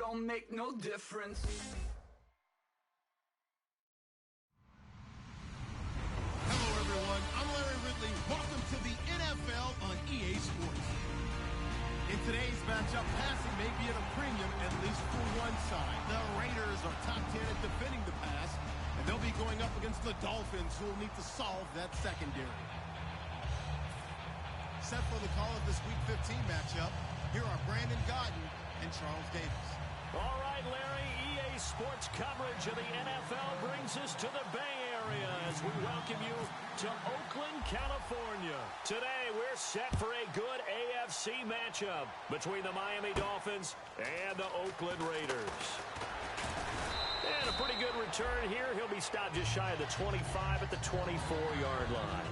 don't make no difference. Hello, everyone. I'm Larry Ridley. Welcome to the NFL on EA Sports. In today's matchup, passing may be at a premium, at least for one side. The Raiders are top 10 at defending the pass, and they'll be going up against the Dolphins, who will need to solve that secondary. Set for the call of this Week 15 matchup, here are Brandon Gaudin and Charles Davis. All right, Larry, EA Sports coverage of the NFL brings us to the Bay Area as we welcome you to Oakland, California. Today, we're set for a good AFC matchup between the Miami Dolphins and the Oakland Raiders. And a pretty good return here. He'll be stopped just shy of the 25 at the 24-yard line.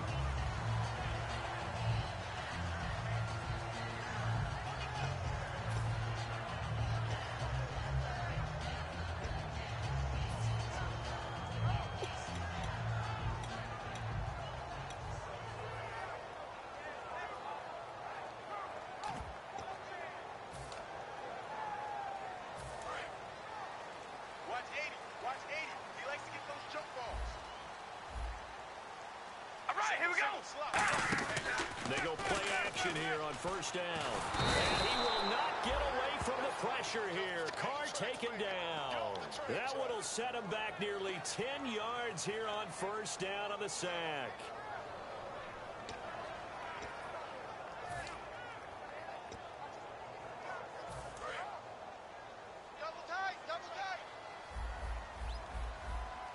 They go play action here on first down. And he will not get away from the pressure here. Carr taken down. That one will set him back nearly 10 yards here on first down on the sack. Double tight.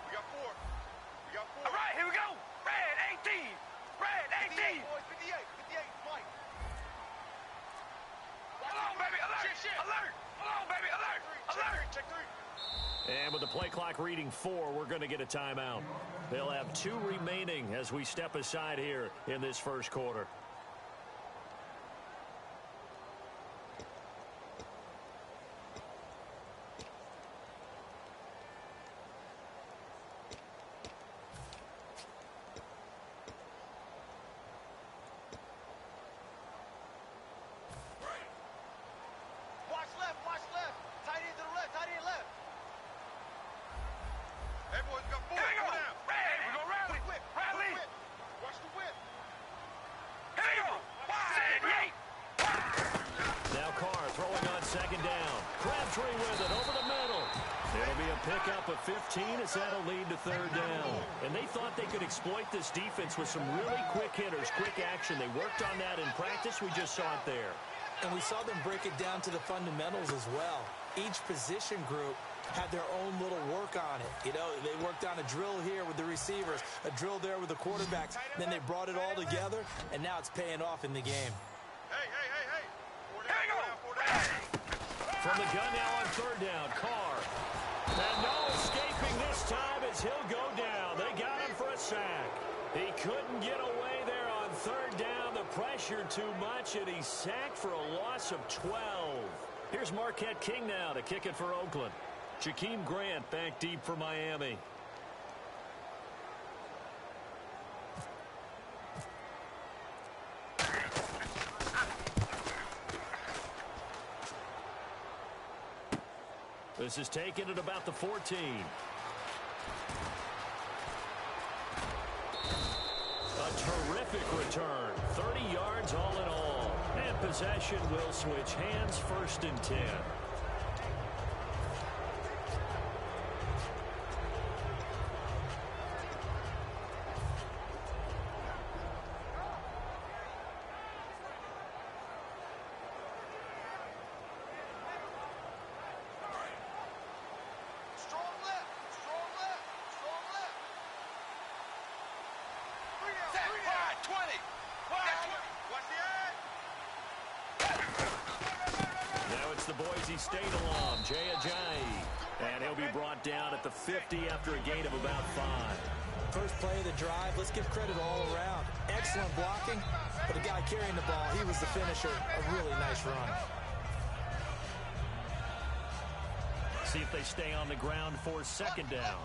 We got four. All right, here we go. Red 18. Red 18. 58, Mike. Hold on, baby. Alert. Hold on, baby. Alert. Check three. And with the play clock reading 4, we're going to get a timeout. They'll have 2 remaining as we step aside here in this first quarter. Watch left. Tight end to the left. Everyone got four. Here we go. Hey, we go rally. Rally. Watch the whip. Here we go. Now Carr throwing on second down. Crabtree with it over the middle. It'll be a pickup of 15 as that'll lead to third down. And they thought they could exploit this defense with some really quick hitters, quick action. They worked on that in practice. We just saw it there. And we saw them break it down to the fundamentals as well. Each position group had their own little work on it. You know, they worked on a drill here with the receivers, a drill there with the quarterbacks. Then they brought it all together, and now it's paying off in the game. Hey. Four down. From the gun now on third down, Carr. And no escaping this time as he'll go down. They got him for a sack. He couldn't get away there on third down. The pressure too much, and he's sacked for a loss of 12. Here's Marquette King now to kick it for Oakland. Jakeem Grant back deep for Miami. This is taken at about the 14. A terrific return. 30 yards all in all. And possession will switch hands, 1st and 10. The Boise State alum, Jay Ajayi. And he'll be brought down at the 50 after a gain of about 5. First play of the drive, let's give credit all around. Excellent blocking, but the guy carrying the ball, he was the finisher. A really nice run. See if they stay on the ground for second down.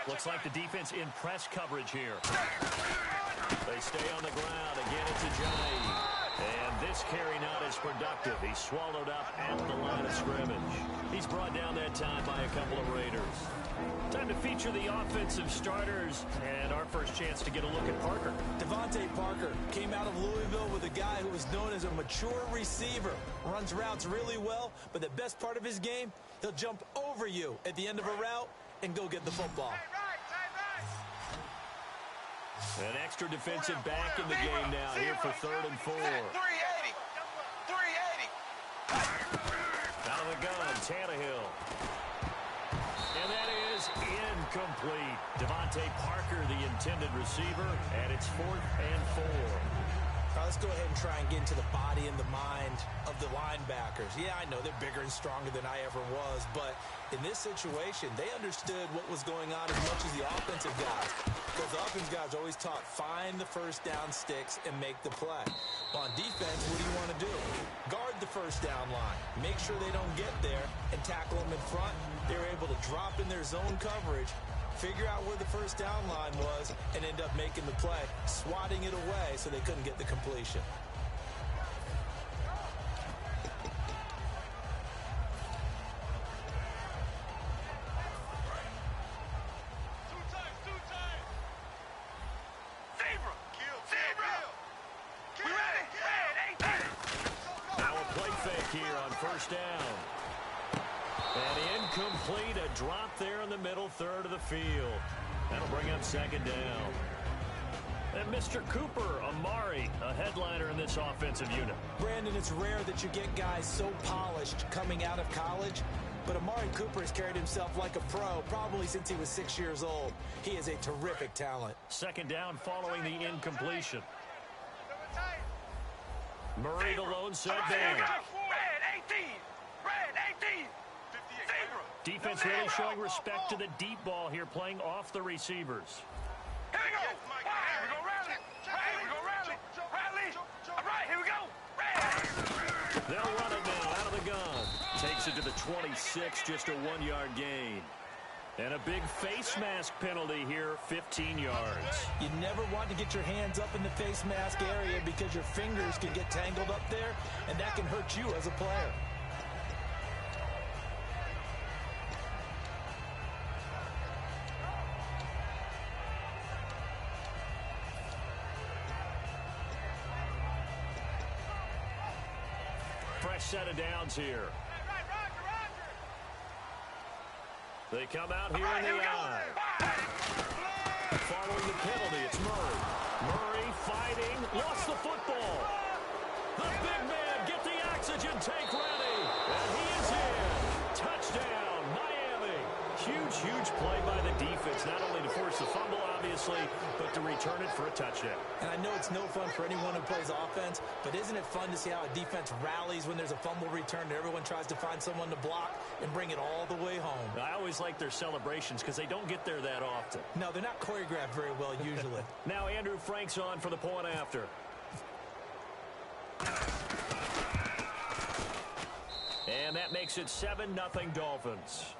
Looks like the defense in press coverage here. They stay on the ground. Again, it's Ajayi. And this carry not as productive. He's swallowed up at the line of scrimmage. He's brought down that time by a couple of Raiders. Time to feature the offensive starters, and our first chance to get a look at Parker. Devontae Parker came out of Louisville with a guy who was known as a mature receiver. Runs routes really well, but the best part of his game, he'll jump over you at the end of a route and go get the football. An extra defensive back in the game now here for 3rd and 4. 380. 380. Out of the gun, Tannehill. And that is incomplete. Devontae Parker, the intended receiver, and it's 4th and 4. All right, let's go ahead and try and get into the body and the mind of the linebackers. Yeah, I know they're bigger and stronger than I ever was, but in this situation, they understood what was going on as much as the offensive guys. Because the offensive guys always taught, find the first down sticks and make the play. On defense, what do you want to do? Guard the first down line. Make sure they don't get there and tackle them in front. They were able to drop in their zone coverage, figure out where the first down line was, and end up making the play, swatting it away so they couldn't get the completion. First down. And incomplete, a drop there in the middle third of the field. That'll bring up 2nd down. And Mr. Cooper, Amari, a headliner in this offensive unit. Brandon, it's rare that you get guys so polished coming out of college, but Amari Cooper has carried himself like a pro probably since he was 6 years old. He is a terrific talent. 2nd down following the incompletion. Murray, the lone setback. Defense really showing respect to the deep ball here, playing off the receivers. Here we go. We go rally. We go rally. Rally. All right, here we go. They'll run it now out of the gun. Takes it to the 26, just a 1-yard gain. And a big face mask penalty here, 15 yards. You never want to get your hands up in the face mask area because your fingers can get tangled up there, and that can hurt you as a player. Fresh set of downs here. They come out here in the eye. Following the penalty, it's Murray. Murray fighting, lost the football. The big man, get the oxygen tank ready. And he is in. Touchdown, Miami. Huge play by the defense, not only to force the fumble, obviously, but to return it for a touchdown. And I know it's no fun for anyone who plays offense, but isn't it fun to see how a defense rallies when there's a fumble return and everyone tries to find someone to block and bring it all the way home? I always like their celebrations because they don't get there that often. No, they're not choreographed very well usually. Now Andrew Frank's on for the point after. And that makes it 7-0 Dolphins.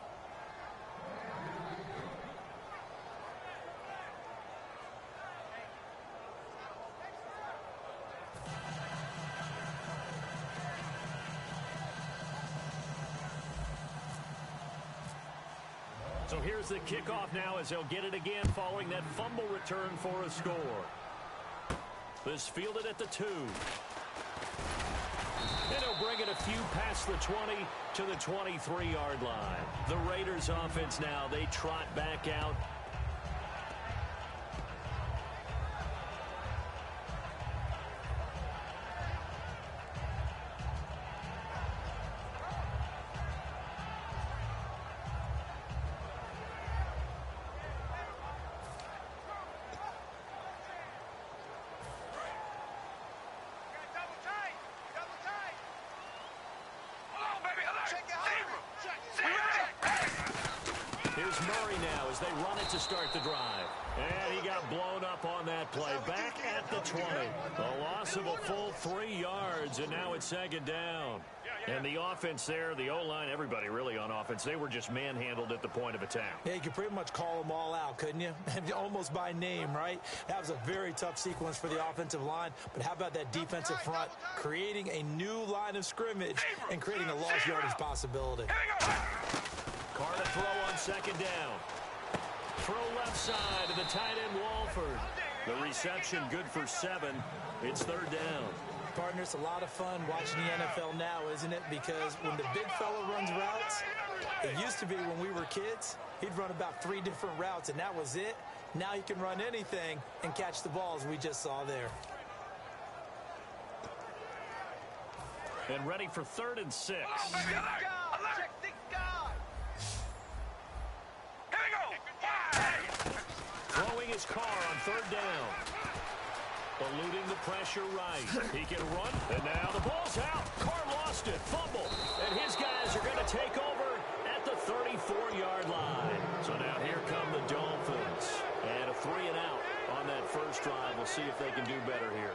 So here's the kickoff now as they'll get it again following that fumble return for a score. This fielded at the 2. And he'll bring it a few past the 20 to the 23-yard line. The Raiders offense now, they trot back out. Here's Murray now as as they run it to start the drive. And he got blown up on that play. Back at the 20. A loss of a full 3 yards, and now it's second down. And the offense there, the O-line, everybody really on offense, they were just manhandled at the point of attack. Yeah, you could pretty much call them all out, couldn't you? Almost by name, right? That was a very tough sequence for the offensive line. But how about that defensive front creating a new line of scrimmage and creating a lost yardage possibility? Carr to throw on second down. Throw left side to the tight end, Walford. The reception good for 7. It's third down. Partner, it's a lot of fun watching the NFL now, isn't it? Because when the big fella runs routes, it used to be when we were kids, he'd run about 3 different routes, and that was it. Now he can run anything and catch the balls we just saw there. And ready for 3rd and 6. Throwing his Carr on 3rd down. Eluding the pressure right. He can run, and now the ball's out. Carr lost it, fumble, and his guys are going to take over at the 34-yard line. So now here come the Dolphins. And a 3-and-out on that first drive. We'll see if they can do better here.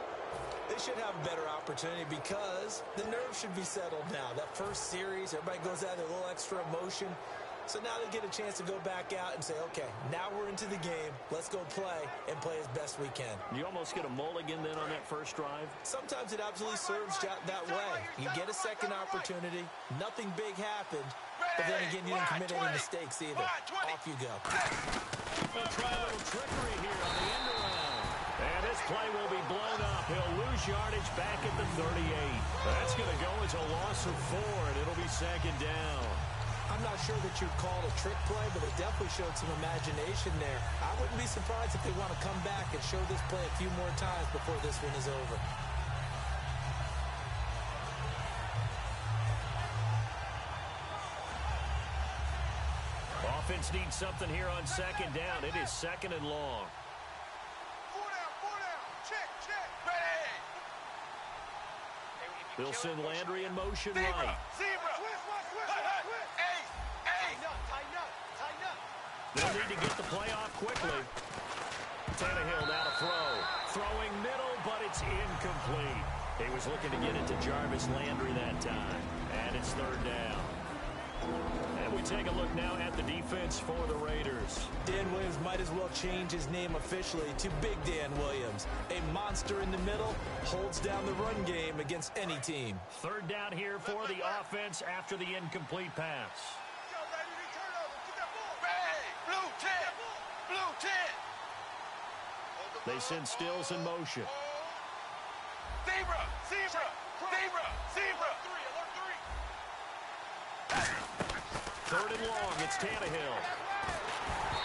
They should have a better opportunity because the nerves should be settled now. That first series, everybody goes out with a little extra emotion. So now they get a chance to go back out and say, okay, now we're into the game. Let's go play and play as best we can. You almost get a mulligan then on that first drive? Sometimes it absolutely serves that way. You get a second opportunity. Nothing big happened. But then again, you didn't commit any mistakes either. Off you go. They'll try a little trickery here on the end around. And this play will be blown up. He'll lose yardage back at the 38. That's going to go as a loss of 4, and it'll be second down. I'm not sure that you'd call it a trick play, but it definitely showed some imagination there. I wouldn't be surprised if they want to come back and show this play a few more times before this one is over. Offense needs something here on second down. It is 2nd and long. 4 down. Check. Ready. They'll send Landry in motion right. Zebra. They'll need to get the play off quickly. Tannehill now to throw. Throwing middle, but it's incomplete. He was looking to get it to Jarvis Landry that time. And it's 3rd down. And we take a look now at the defense for the Raiders. Dan Williams might as well change his name officially to Big Dan Williams. A monster in the middle, holds down the run game against any team. 3rd down here for the offense after the incomplete pass. Blue 10. They send Stills in motion. Zebra. 3rd and long, it's Tannehill.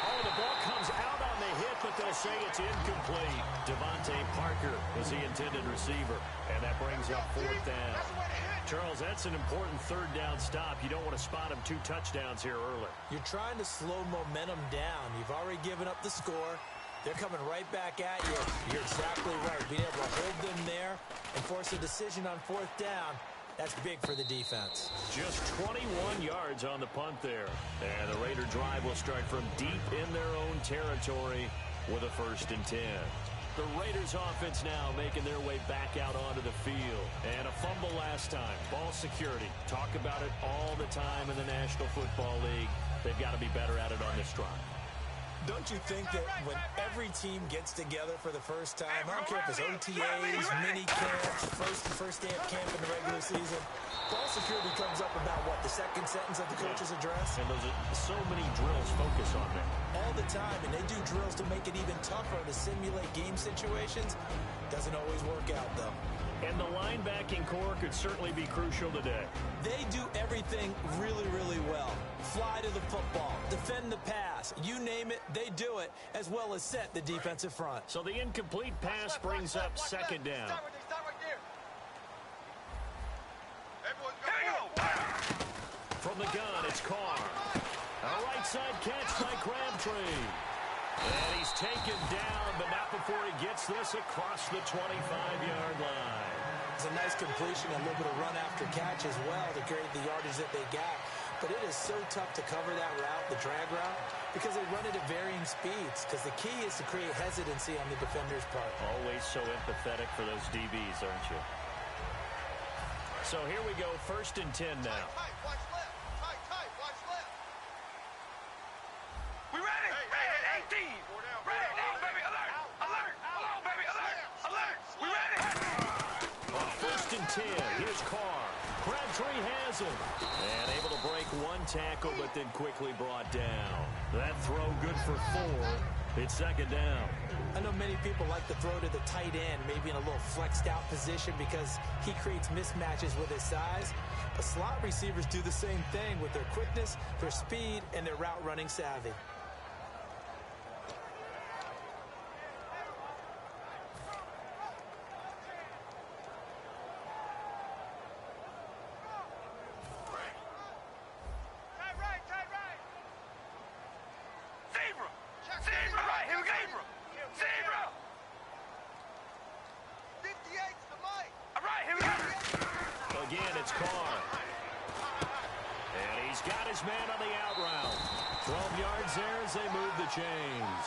Oh, the ball comes out on the hit, but they'll say it's incomplete. Devontae Parker is the intended receiver, and that brings up 4th down. Charles, that's an important 3rd down stop. You don't want to spot him 2 touchdowns here early. You're trying to slow momentum down. You've already given up the score. They're coming right back at you. You're exactly right. Being able to hold them there and force a decision on 4th down, that's big for the defense. Just 21 yards on the punt there. And the Raider drive will start from deep in their own territory with a 1st and 10. The Raiders offense now making their way back out onto the field. And a fumble last time. Ball security. Talk about it all the time in the National Football League. They've got to be better at it on this drive. Don't you think that when every team gets together for the first time, I don't care if it's OTAs, mini camps, first day of camp in the regular season, ball security comes up about what, the second sentence of the coach's address? And those are so many drills focus on that. All the time, and they do drills to make it even tougher to simulate game situations. Doesn't always work out, though. And the linebacking core could certainly be crucial today. They do everything really, really well. Fly to the football, defend the pass, you name it, they do it, as well as set the defensive front. So the incomplete pass brings up 2nd down. Stop right there. From the gun, it's Carr. A right side catch by Crabtree. And he's taken down, but not before he gets this across the 25-yard line. It's a nice completion, a little bit of run after catch as well to create the yardage that they got. but it is so tough to cover that route, the drag route, because they run it at varying speeds, because the key is to create hesitancy on the defender's part. Always so empathetic for those DBs, aren't you? So here we go, 1st and 10 now. Tight, watch left. Tight, watch left. We ready? Red 18. Red 8, baby, alert. Alert. Come on, baby, alert. Alert. We ready? On 1st and 10, here's Carr. Crabtree has him. And able to break one tackle, but then quickly brought down. That throw good for 4. It's 2nd down. I know many people like to throw to the tight end, maybe in a little flexed out position because he creates mismatches with his size. But slot receivers do the same thing with their quickness, their speed, and their route running savvy. Zebra, right, here we go. Zebra. 58's the mic. All right, here we go. Again, it's Carr. And he's got his man on the out route. 12 yards there as they move the chains.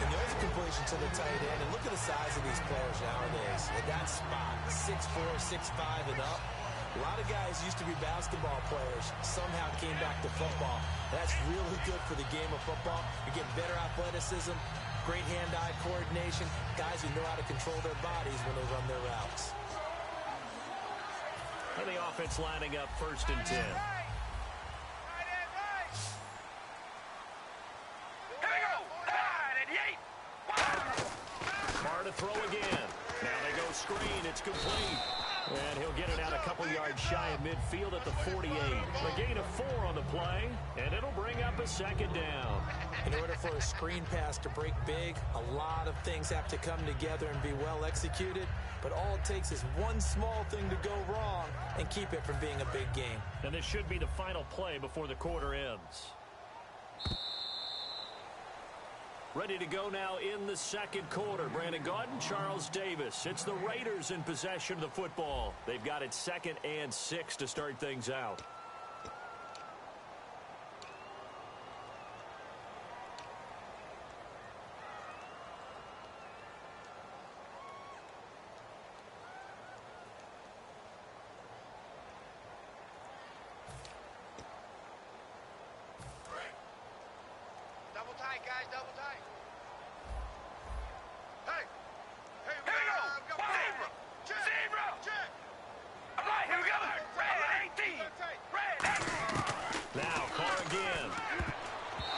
And there's a completion to the tight end. And look at the size of these players nowadays. At that spot, 6'4", 6'5", and up. A lot of guys used to be basketball players, somehow came back to football. That's really good for the game of football. You're getting better athleticism, great hand-eye coordination, guys who know how to control their bodies when they run their routes. And the offense lining up 1st and 10. Here we go. 9 88. Carr to throw again. Now they go screen. It's complete. And he'll get it out a couple yards shy of midfield at the 48. A gain of 4 on the play, and it'll bring up a 2nd down. In order for a screen pass to break big, a lot of things have to come together and be well executed. But all it takes is one small thing to go wrong and keep it from being a big game. And this should be the final play before the quarter ends. Ready to go now in the 2nd quarter. Brandon Gaudin, Charles Davis. It's the Raiders in possession of the football. They've got it 2nd and 6 to start things out. Double tight, guys, double tight. Hey, here we go. Zebra, zebra. All right, here we go. Red 18. Red 18. Now Carr again.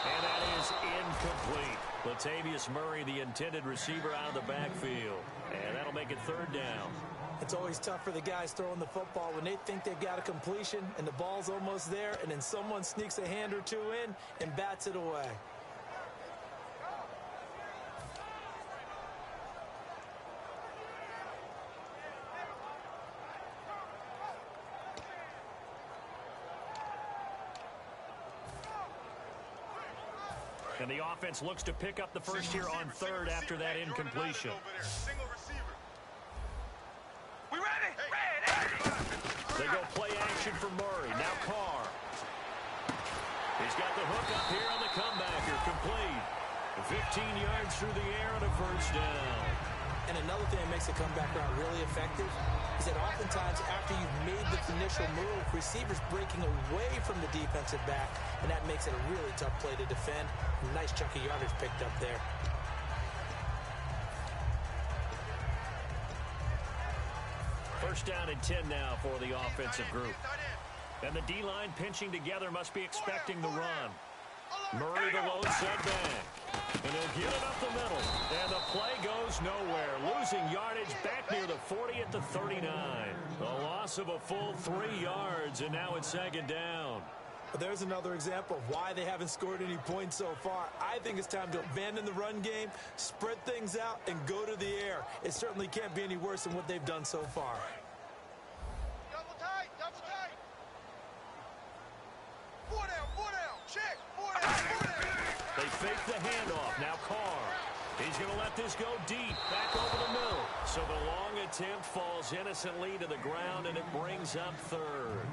And that is incomplete. Latavius Murray, the intended receiver, out of the backfield. And that'll make it 3rd down. It's always tough for the guys throwing the football when they think they've got a completion and the ball's almost there, and then someone sneaks a hand or two in and bats it away. And the offense looks to pick up the first here on 3rd after that incompletion. Single receiver. We ready? Red 80. They go play action for Murray. Now Carr. He's got the hook up here on the comebacker. Complete. 15 yards through the air and a 1st down. And another thing that makes a comeback route really effective is that oftentimes after you've made the initial move, receivers breaking away from the defensive back, and that makes it a really tough play to defend. A nice chunk of yardage picked up there. First down and 10 now for the offensive group. And the D-line pinching together must be expecting the run. Murray the lone setback. And he'll get it up the middle. And the play goes nowhere. Losing yardage back near the 40 at the 39. A loss of a full 3 yards, and now it's 2nd down. There's another example of why they haven't scored any points so far. I think it's time to abandon the run game, spread things out, and go to the air. It certainly can't be any worse than what they've done so far. Double tight, double tight. 4 down, check. 4 down. They fake the handoff. Now Carr. He's going to let this go deep, back over the middle. So the long attempt falls innocently to the ground, and it brings up 3rd.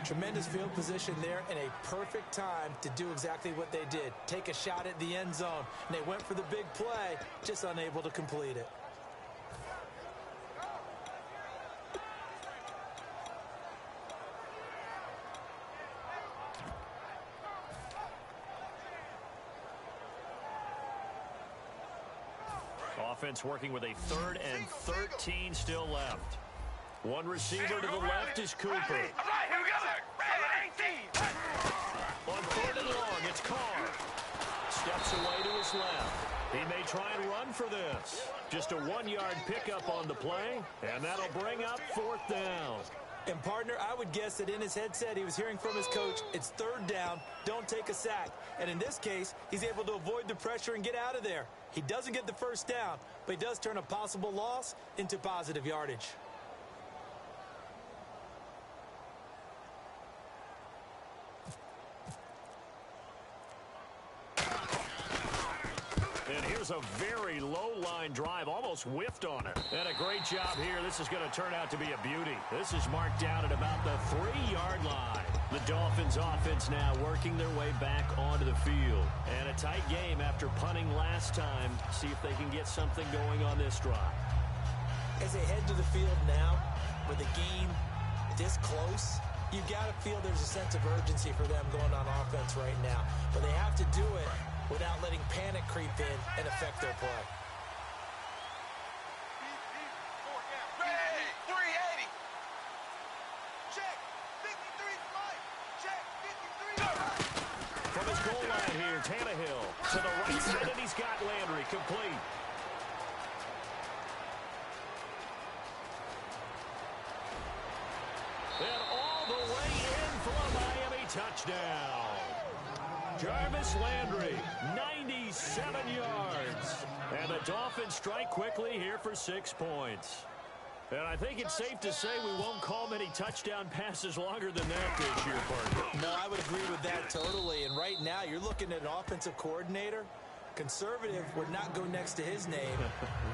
Tremendous field position there and a perfect time to do exactly what they did. Take a shot at the end zone. And they went for the big play, just unable to complete it. Offense working with a 3rd and 13 still left. One receiver to the left is Cooper. All right, here we go. Red 18. On 3rd and long, it's Carr. Steps away to his left. He may try and run for this. Just a 1-yard pickup on the play, and that'll bring up 4th down. And, partner, I would guess that in his headset he was hearing from his coach, it's 3rd down, don't take a sack. And in this case, he's able to avoid the pressure and get out of there. He doesn't get the 1st down, but he does turn a possible loss into positive yardage. And here's a very low-line drive, almost whiffed on it. And a great job here. This is going to turn out to be a beauty. This is marked down at about the 3-yard line. The Dolphins offense now working their way back onto the field. And a tight game after punting last time. See if they can get something going on this drive. As they head to the field now, with the game this close, you've got to feel there's a sense of urgency for them going on offense right now. But they have to do it without letting panic creep in and affect their play. Ready, 380. Check, 53 flight. Check, 53 flight. From his goal line here, Tannehill to the right side, and he's got Landry complete. And all the way in for a Miami touchdown. Jarvis Landry, 97 yards. And the Dolphins strike quickly here for 6 points. And I think it's safe to say we won't call many touchdown passes longer than that this year, partner. No, I would agree with that totally. And right now, you're looking at an offensive coordinator. Conservative would not go next to his name.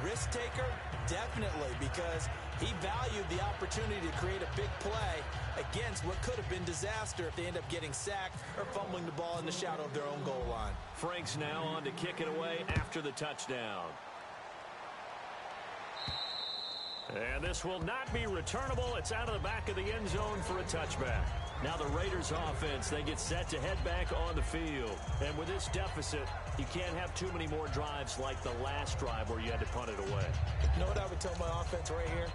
Risk taker, definitely, because he valued the opportunity to create a big play against what could have been disaster if they end up getting sacked or fumbling the ball in the shadow of their own goal line. Frank's now on to kick it away after the touchdown. And this will not be returnable. It's out of the back of the end zone for a touchback. Now the Raiders offense, they get set to head back on the field. And with this deficit, you can't have too many more drives like the last drive where you had to punt it away. You know what I would tell my offense right here?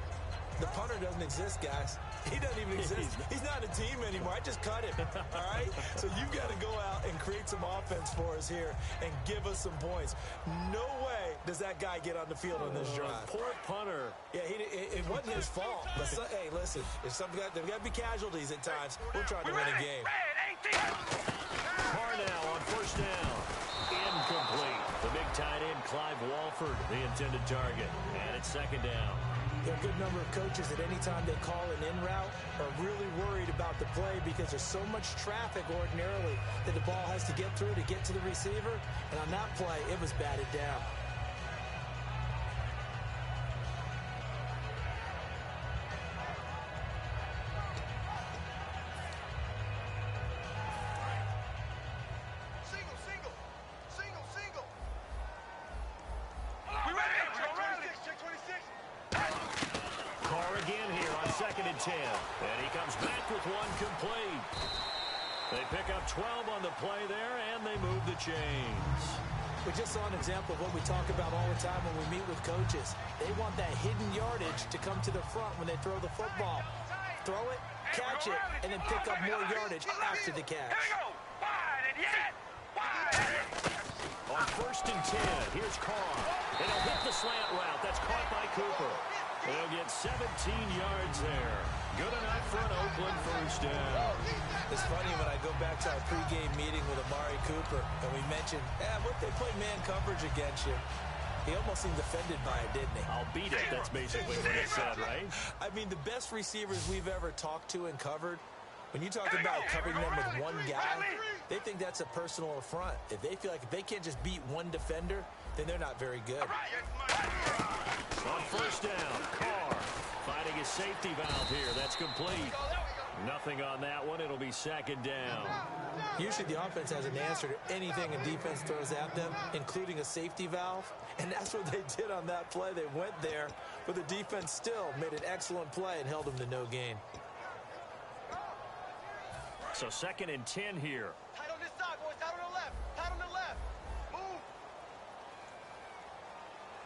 The punter doesn't exist, guys. He doesn't even exist. He's not a team anymore. I just cut him, all right? So you've got to go out and create some offense for us here and give us some points. No way does that guy get on the field on this drive. Poor punter. Yeah, it wasn't his fault. But hey, listen, there's got to be casualties at times. We're trying to win a game. Carr now on 1st down. Incomplete. The big tight end, Clive Walford, the intended target. And it's 2nd down. There are a good number of coaches that any time they call an in route are really worried about the play because there's so much traffic ordinarily that the ball has to get through to get to the receiver. And on that play, it was batted down. Single. We ready? Check 26. Carr again here on 2nd and 10. And he comes back with one complete. They pick up 12 on the play there, and they move the chains. We just saw an example of what we talk about all the time when we meet with coaches. They want that hidden yardage to come to the front when they throw the football. Throw it, catch it, and then pick up more yardage after the catch. Here we go. Wide and yet. On 1st and 10, here's Carr. And he'll hit the slant route. That's caught by Cooper. They'll get 17 yards there. Good enough for an Oakland 1st down. It's funny when I go back to our pregame meeting with Amari Cooper, and we mentioned, what they play man coverage against you. He almost seemed offended by it, didn't he? I'll beat it. That's basically what he said, right? I mean, the best receivers we've ever talked to and covered, when you talk about covering them with one guy, they think that's a personal affront. If they feel like if they can't just beat one defender, then they're not very good. On 1st down, Carr finding his safety valve here. That's complete. Nothing on that one. It'll be second down. Usually the offense has an answer to anything a defense throws at them, including a safety valve. And that's what they did on that play. They went there, but the defense still made an excellent play and held them to no gain. So 2nd and 10 here. Tight on this side, boys. Tight on the left. Tight on the left. Move.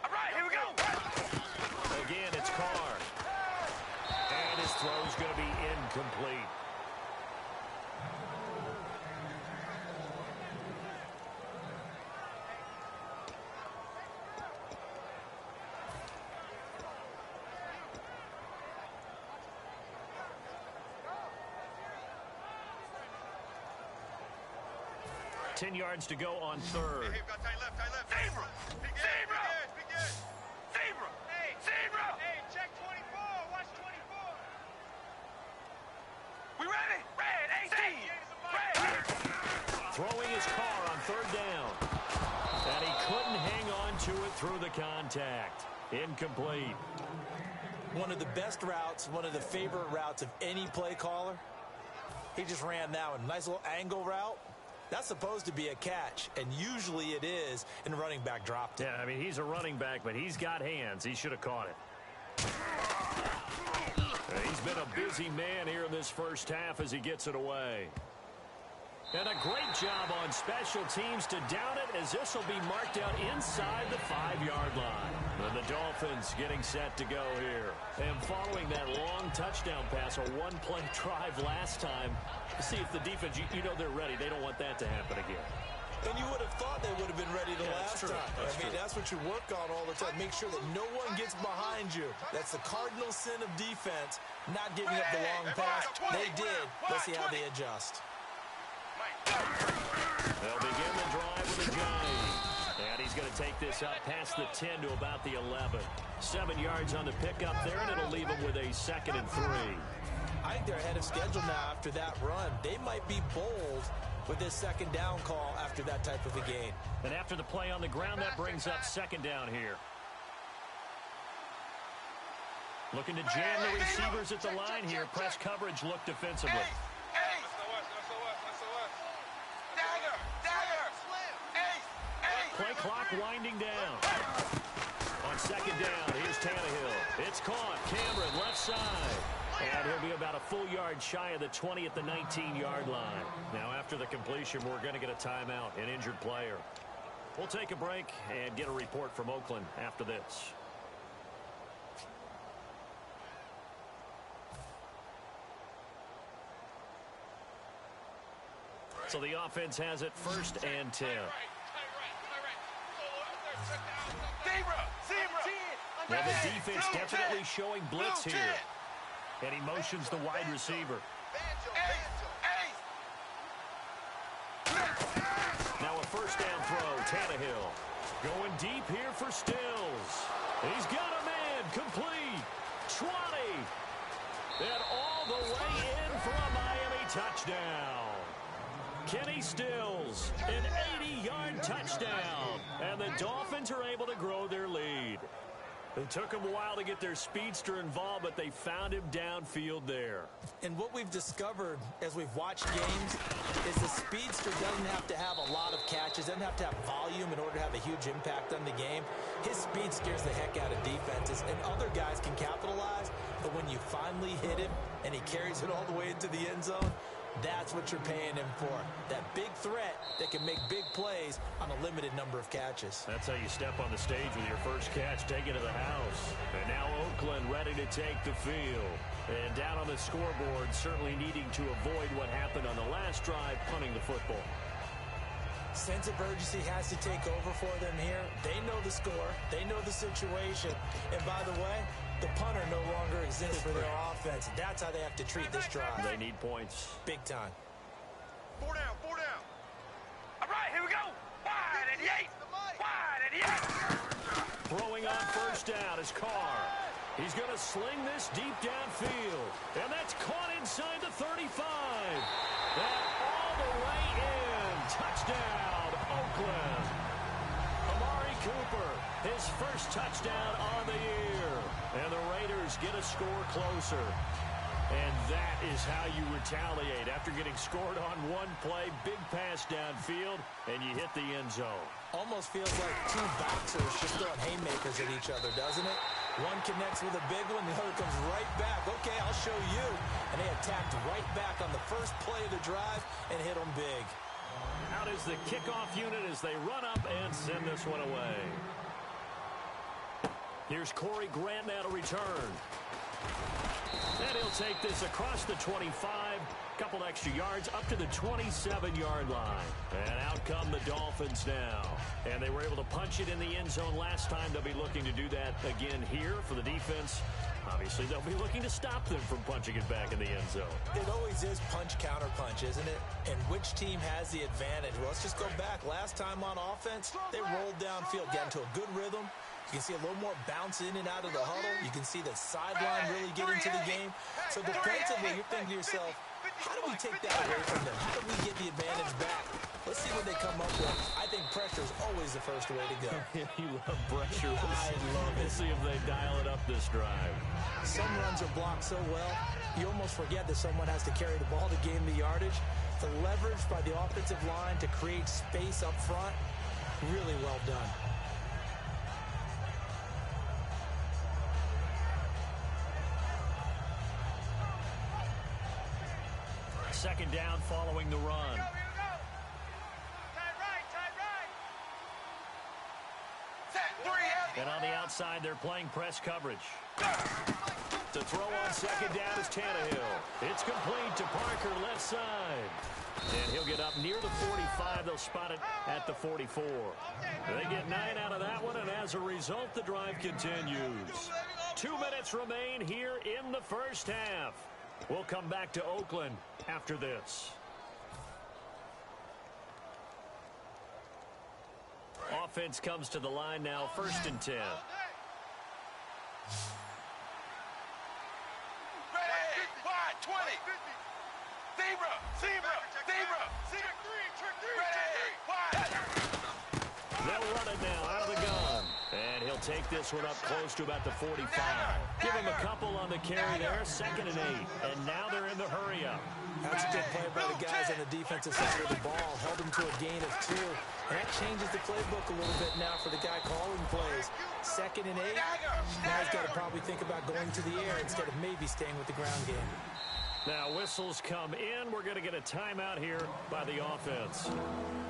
All right, here we go. Again, it's Carr. And his throw's going to be incomplete. Ten yards to go on 3rd. Hey, got tight left, tight left. Zebra! Zebra! Zebra! Hey! Zebra! Hey, check 24. Watch 24. We ready? Red 18. Red. Throwing his Carr on 3rd down. And he couldn't hang on to it through the contact. Incomplete. One of the best routes, one of the favorite routes of any play caller. He just ran that one. Nice little angle route. That's supposed to be a catch, and usually it is, and the running back dropped it. Yeah, I mean, he's a running back, but he's got hands. He should have caught it. He's been a busy man here in this first half as he gets it away. And a great job on special teams to down it, as this will be marked out inside the 5-yard line. And the Dolphins getting set to go here. And following that long touchdown pass, a one-play drive last time, see if the defense, you know they're ready. They don't want that to happen again. And you would have thought they would have been ready the last time. That's what you work on all the time. Make sure that no one gets behind you. That's the cardinal sin of defense, not giving up the long pass. They did. Let's see how they adjust. They'll begin the drive with a Johnny. And he's going to take this up past the 10 to about the 11. 7 yards on the pickup there, and it'll leave him with a 2nd and 3. I think they're ahead of schedule now after that run. They might be bold with this 2nd down call after that type of a gain. And after the play on the ground, that brings up 2nd down here. Looking to jam the receivers at the line here. Press coverage look defensively. Play clock winding down. On 2nd down, here's Tannehill. It's caught. Cameron, left side. And he'll be about a full yard shy of the 20 at the 19-yard line. Now, after the completion, we're going to get a timeout, an injured player. We'll take a break and get a report from Oakland after this. So the offense has it 1st and 10. Well, the defense definitely showing blitz here. And he motions the wide receiver. Now a 1st down throw, Tannehill. Going deep here for Stills. He's got a man, complete. 20. And all the way in for a Miami touchdown. Kenny Stills, an 80-yard touchdown. And the Dolphins are able to grow their lead. It took them a while to get their speedster involved, but they found him downfield there. And what we've discovered as we've watched games is the speedster doesn't have to have a lot of catches, doesn't have to have volume in order to have a huge impact on the game. His speed scares the heck out of defenses, and other guys can capitalize, but when you finally hit him and he carries it all the way into the end zone, that's what you're paying him for. That big threat that can make big plays on a limited number of catches. That's how you step on the stage with your first catch, take it to the house. And now Oakland ready to take the field. And down on the scoreboard, certainly needing to avoid what happened on the last drive, punting the football. Sense of urgency has to take over for them here. They know the score. They know the situation. And by the way, the punter no longer exists for their offense. That's how they have to treat this drive. They need points. Big time. 4 down, 4 down. All right, here we go. Wide at the 8. Wide at the 8. Throwing on 1st down is Carr. He's going to sling this deep downfield. And that's caught inside the 35. And all the way in. Touchdown, Oakland. Amari Cooper, his first touchdown on the year. And the Raiders get a score closer. And that is how you retaliate. After getting scored on one play, big pass downfield, and you hit the end zone. Almost feels like two boxers just throwing haymakers at each other, doesn't it? One connects with a big one, the other comes right back. Okay, I'll show you. And they attacked right back on the first play of the drive and hit them big. Out is the kickoff unit as they run up and send this one away. Here's Corey Grant now to return. And he'll take this across the 25, couple extra yards up to the 27-yard line. And out come the Dolphins now. And they were able to punch it in the end zone last time. They'll be looking to do that again here for the defense. Obviously, they'll be looking to stop them from punching it back in the end zone. It always is punch-counter-punch, isn't it? And which team has the advantage? Well, let's just go back. Last time on offense, they rolled downfield, got into a good rhythm. You can see a little more bounce in and out of the huddle. You can see the sideline really get into the game. So defensively, you're thinking to yourself, how do we take that away from them? How do we get the advantage back? Let's see what they come up with. I think pressure is always the first way to go. You love pressure. I love it. We'll see if they dial it up this drive. Some runs are blocked so well, you almost forget that someone has to carry the ball to gain the yardage. The leverage by the offensive line to create space up front, really well done. Second down following the run. Tight right. Set, 3 heavy. And on the outside, they're playing press coverage. To throw on second down is Tannehill. It's complete to Parker, left side. And he'll get up near the 45. They'll spot it at the 44. They get 9 out of that one, and as a result, the drive continues. 2 minutes remain here in the first half. We'll come back to Oakland after this. Offense comes to the line now, 1st and 10. Ready, wide, 20. Zebra. Ready, wide. They'll run it now out of the gun. And he'll take this one up close to about the 45. Give him a couple on the carry there, 2nd and 8. And now they're in the hurry up. That's a good play by the guys on the defensive side of the ball. Held him to a gain of 2. And that changes the playbook a little bit now for the guy calling plays. 2nd and 8. Now he's got to probably think about going to the air instead of maybe staying with the ground game. Now whistles come in. We're going to get a timeout here by the offense.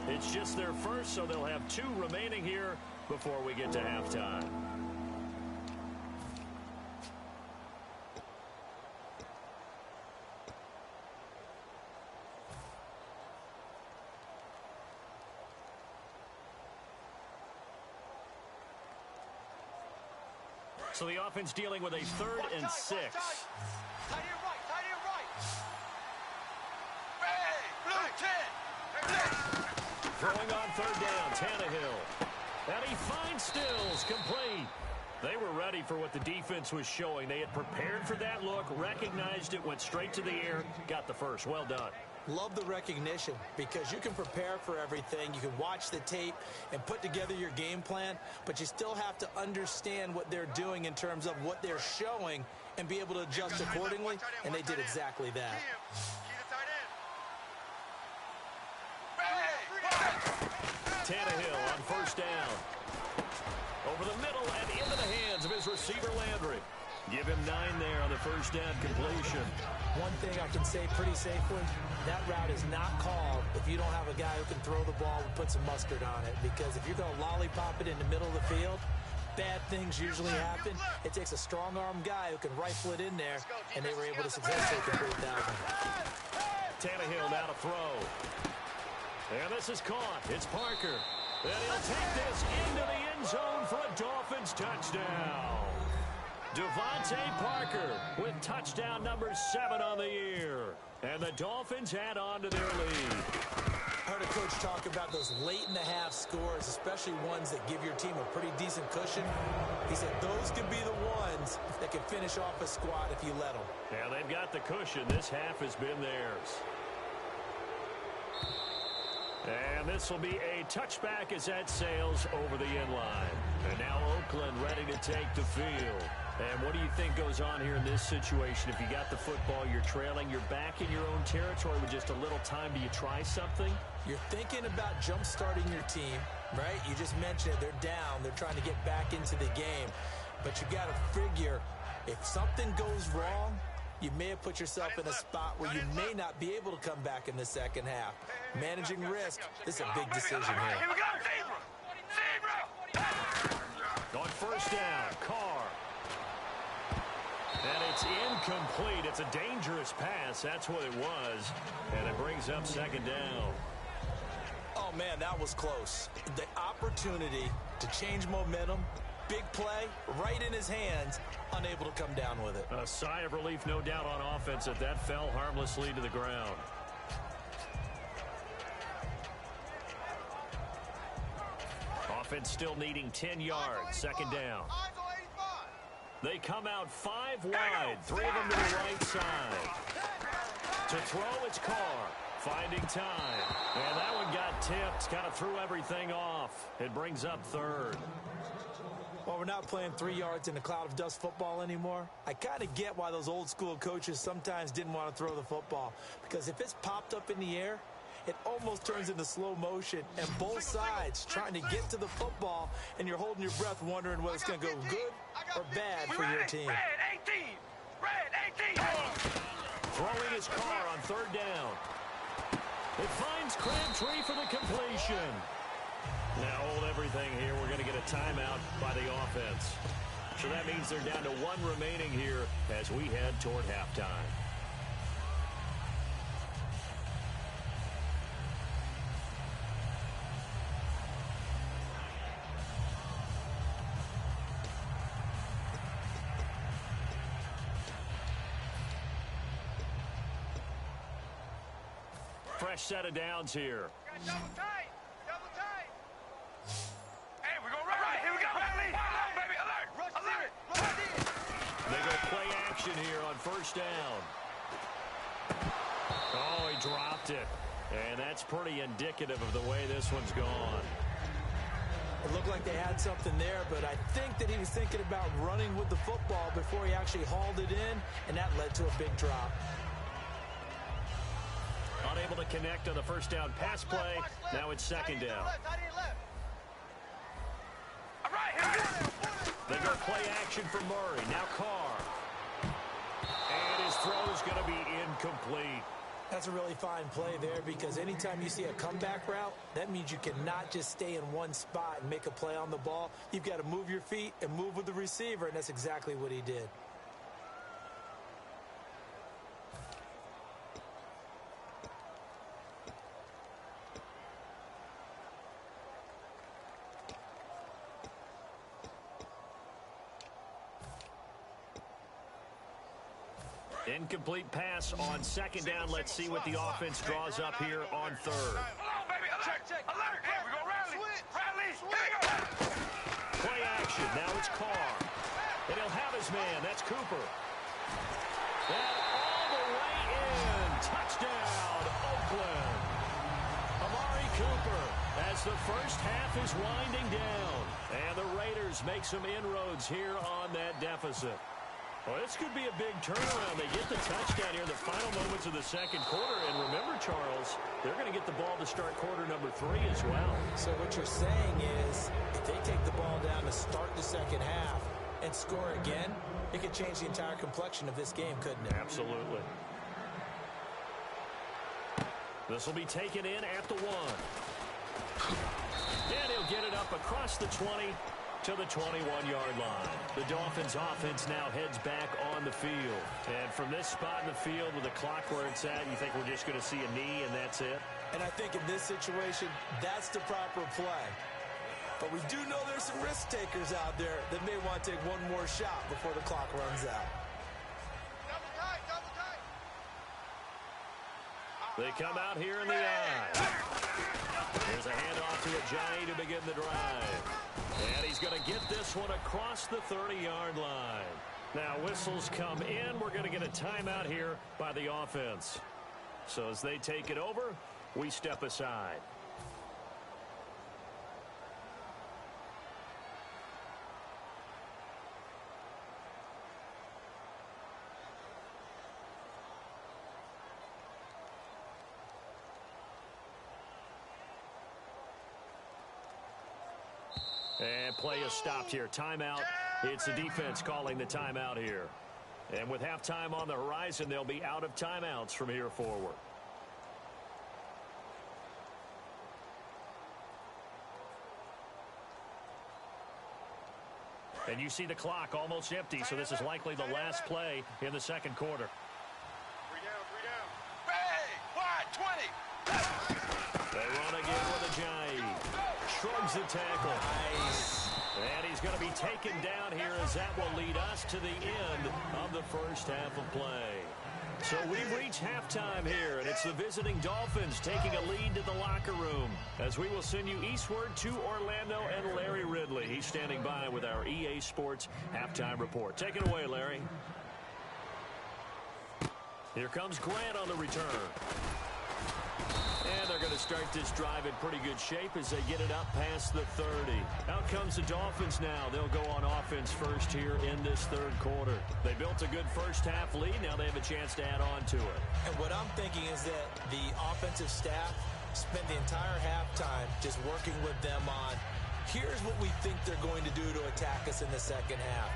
It's just their first, so they'll have 2 remaining here before we get to halftime. So the offense dealing with a 3rd and 6. Tight end right. Ready, blue 10. Throwing on 3rd down, Tannehill. And he finds Stills, complete. They were ready for what the defense was showing. They had prepared for that look, recognized it, went straight to the air, got the first. Well done. Love the recognition because you can prepare for everything. You can watch the tape and put together your game plan, but you still have to understand what they're doing in terms of what they're showing and be able to adjust accordingly, and they did exactly that. Tannehill on 1st down. Over the middle and into the hands of his receiver, Landry. Give him 9 there on the 1st down completion. One thing I can say pretty safely, that route is not called if you don't have a guy who can throw the ball and put some mustard on it. Because if you're going to lollipop it in the middle of the field, bad things usually happen. It takes a strong-arm guy who can rifle it in there, and they were able to successfully complete that one. Tannehill now to throw. And this is caught. It's Parker. And he'll take this into the end zone for a Dolphins touchdown. Devontae Parker with touchdown number 7 on the year. And the Dolphins add on to their lead. I heard a coach talk about those late-in-the-half scores, especially ones that give your team a pretty decent cushion. He said those could be the ones that can finish off a squad if you let them. Yeah, they've got the cushion. This half has been theirs. And this will be a touchback as that sails over the end line. And now Oakland ready to take the field. And what do you think goes on here in this situation? If you got the football, you're trailing, you're back in your own territory with just a little time. Do you try something? You're thinking about jump-starting your team, right? You just mentioned it. They're down. They're trying to get back into the game. But you got to figure, if something goes wrong, you may have put yourself in a spot where you may not be able to come back in the second half. Managing risk, this is a big decision here. Here we go, Zebra! Zebra! On first down, Carr. And it's incomplete. It's a dangerous pass. That's what it was. And it brings up second down. Oh, man, that was close. The opportunity to change momentum, big play, right in his hands, unable to come down with it. A sigh of relief, no doubt, on offense that that fell harmlessly to the ground. Offense still needing 10 yards. Second down. They come out 5 wide, 3 of them to the right side. To throw, it's Carr. Finding time. And that one got tipped. Kind of threw everything off. It brings up third. Well, we're not playing 3 yards in a cloud of dust football anymore. I kind of get why those old school coaches sometimes didn't want to throw the football. Because if it's popped up in the air, it almost turns into slow motion. And both sides trying to get to the football, and you're holding your breath wondering whether it's going to go good or bad for your team. Red 18! Red 18! Throwing his Carr on third down. It finds Crabtree for the completion. Now hold everything here. We're going to get a timeout by the offense. So that means they're down to 1 remaining here as we head toward halftime. Fresh set of downs here. Double tight! Double tight! Hey, we're going right. Here we go. Rally. Baby, alert. Alert. They go play action here on first down. Oh, he dropped it. And that's pretty indicative of the way this one's gone. It looked like they had something there, but I think that he was thinking about running with the football before he actually hauled it in, and that led to a big drop. Unable to connect on the first down pass play. Now it's second down. All right, here we go. They go play action for Murray. Now Carr. And his throw is going to be incomplete. That's a really fine play there, because anytime you see a comeback route, that means you cannot just stay in one spot and make a play on the ball. You've got to move your feet and move with the receiver, and that's exactly what he did. Incomplete pass on second down. Let's see what the offense draws up here on third. Hello, baby. Alert. Alert. Hey, we're going to rally. Rally. Here we go. Play action. Now it's Carr. And he'll have his man. That's Cooper. And all the way in. Touchdown, Oakland. Amari Cooper as the first half is winding down. And the Raiders make some inroads here on that deficit. Well, this could be a big turnaround. They get the touchdown here in the final moments of the second quarter. And remember, Charles, they're going to get the ball to start quarter number 3 as well. So what you're saying is, if they take the ball down to start the second half and score again, it could change the entire complexion of this game, couldn't it? Absolutely. This will be taken in at the 1. And he'll get it up across the 20 to the 21-yard line. The Dolphins offense now heads back on the field. And from this spot in the field with the clock where it's at, you think we're just going to see a knee and that's it? And I think in this situation, that's the proper play. But we do know there's some risk takers out there that may want to take one more shot before the clock runs out. Double tight. Double tight. They come out here in the eye. There's a handoff to Ajayi to begin the drive. And he's going to get this one across the 30-yard line. Now, whistles come in. We're going to get a timeout here by the offense. So as they take it over, we step aside. And play is stopped here. Timeout. It's the defense calling the timeout here. And with halftime on the horizon, they'll be out of timeouts from here forward. And you see the clock almost empty, so this is likely the last play in the second quarter. 3 down. Hey, wide, 20. They run again with a jive. Shrugs the tackle. Nice. And he's going to be taken down here as that will lead us to the end of the first half of play. So we've reached halftime here, and it's the visiting Dolphins taking a lead to the locker room as we will send you eastward to Orlando and Larry Ridley. He's standing by with our EA Sports halftime report. Take it away, Larry. Here comes Grant on the return. And they're going to start this drive in pretty good shape as they get it up past the 30. Out comes the Dolphins now. They'll go on offense first here in this third quarter. They built a good first half lead. Now they have a chance to add on to it. And what I'm thinking is that the offensive staff spent the entire halftime just working with them on, here's what we think they're going to do to attack us in the second half.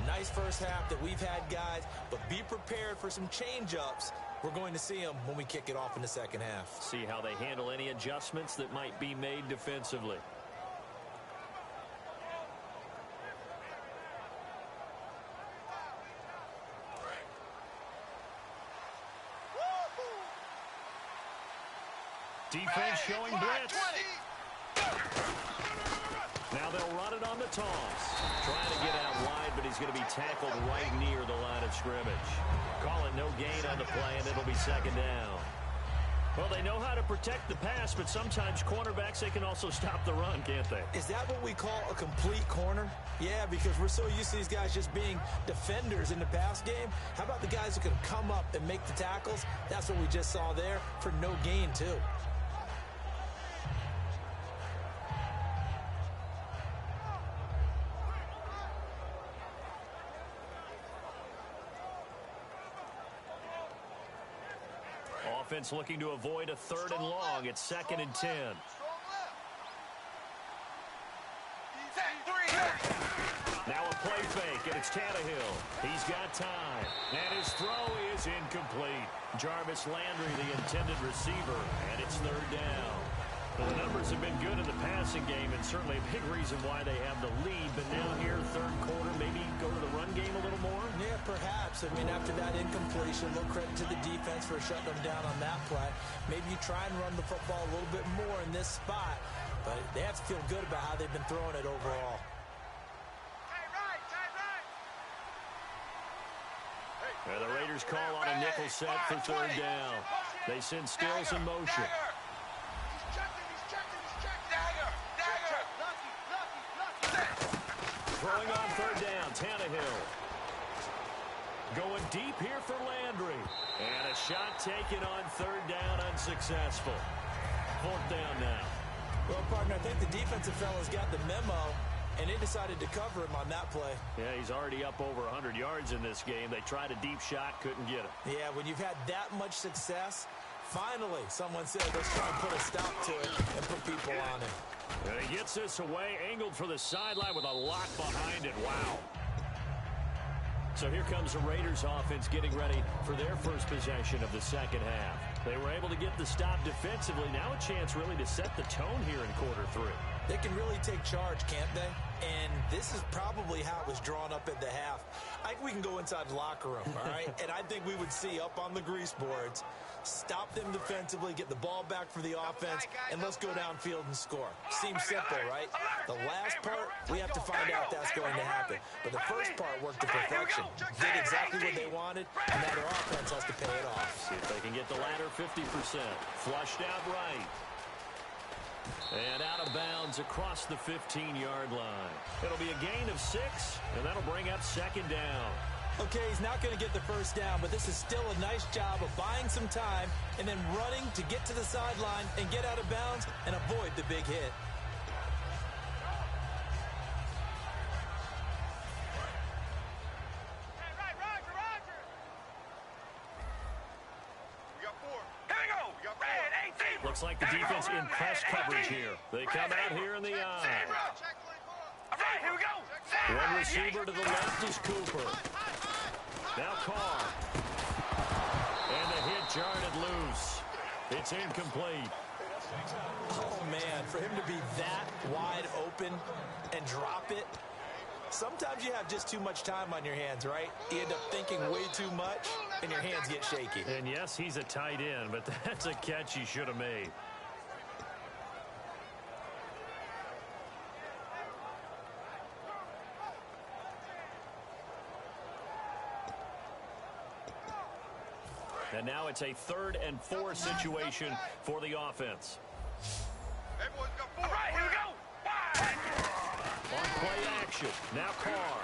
Nice first half that we've had, guys, but be prepared for some change-ups. We're going to see them when we kick it off in the second half. See how they handle any adjustments that might be made defensively. Defense showing blitz. Now they'll run it on the toss. Trying to get out wide, but he's going to be tackled right near the line of scrimmage. Call it no gain on the play, and it'll be second down. Well, they know how to protect the pass, but sometimes cornerbacks, they can also stop the run, can't they? Is that what we call a complete corner? Yeah, because we're so used to these guys just being defenders in the pass game. How about the guys who can come up and make the tackles? That's what we just saw there for no gain, too. Offense looking to avoid a third and long. It's 2nd and 10. Now a play fake, and it's Tannehill. He's got time. And his throw is incomplete. Jarvis Landry, the intended receiver, and it's third down. Well, the numbers have been good in the passing game, and certainly a big reason why they have the lead. But now here, third quarter, maybe go to the run game a little more? Yeah, perhaps. I mean, after that incompletion, little credit to the defense for shutting them down on that play. Maybe you try and run the football a little bit more in this spot. But they have to feel good about how they've been throwing it overall. And the Raiders call on a nickel set for third down. They send Stills in motion. Throwing on third down, Tannehill. Going deep here for Landry. And a shot taken on third down, unsuccessful. Fourth down now. Well, partner, I think the defensive fellas got the memo, and they decided to cover him on that play. Yeah, he's already up over 100 yards in this game. They tried a deep shot, couldn't get it. Yeah, when you've had that much success, finally someone said, let's try and put a stop to it and put people on it. And he gets this away, angled for the sideline with a lot behind it. Wow. So here comes the Raiders offense getting ready for their first possession of the second half. They were able to get the stop defensively. Now a chance really to set the tone here in quarter three. They can really take charge, can't they? And this is probably how it was drawn up in the half. I think we can go inside the locker room, all right? And I think we would see up on the grease boards, stop them defensively, get the ball back for the offense, and let's go downfield and score. Seems simple, right? The last part, we have to find out if that's going to happen. But the first part worked to perfection. Did exactly what they wanted, and now their offense has to pay it off. See if they can get the latter 50%. Flushed out right. And out of bounds across the 15-yard line. It'll be a gain of 6, and that'll bring up second down. Okay, he's not going to get the first down, but this is still a nice job of buying some time and then running to get to the sideline and get out of bounds and avoid the big hit. Looks like the defense in press coverage here. They come out here in the eye. right, here we go. One receiver to the left is Cooper. Now Carr. And the hit jarred loose. It's incomplete. Oh, man, for him to be that wide open and drop it, sometimes you have just too much time on your hands, right? You end up thinking way too much, and your hands get shaky. And yes, he's a tight end, but that's a catch he should have made. And now it's a 3rd and 4 situation for the offense. Everyone's got 4. All right, here we go. On play action, now Carr.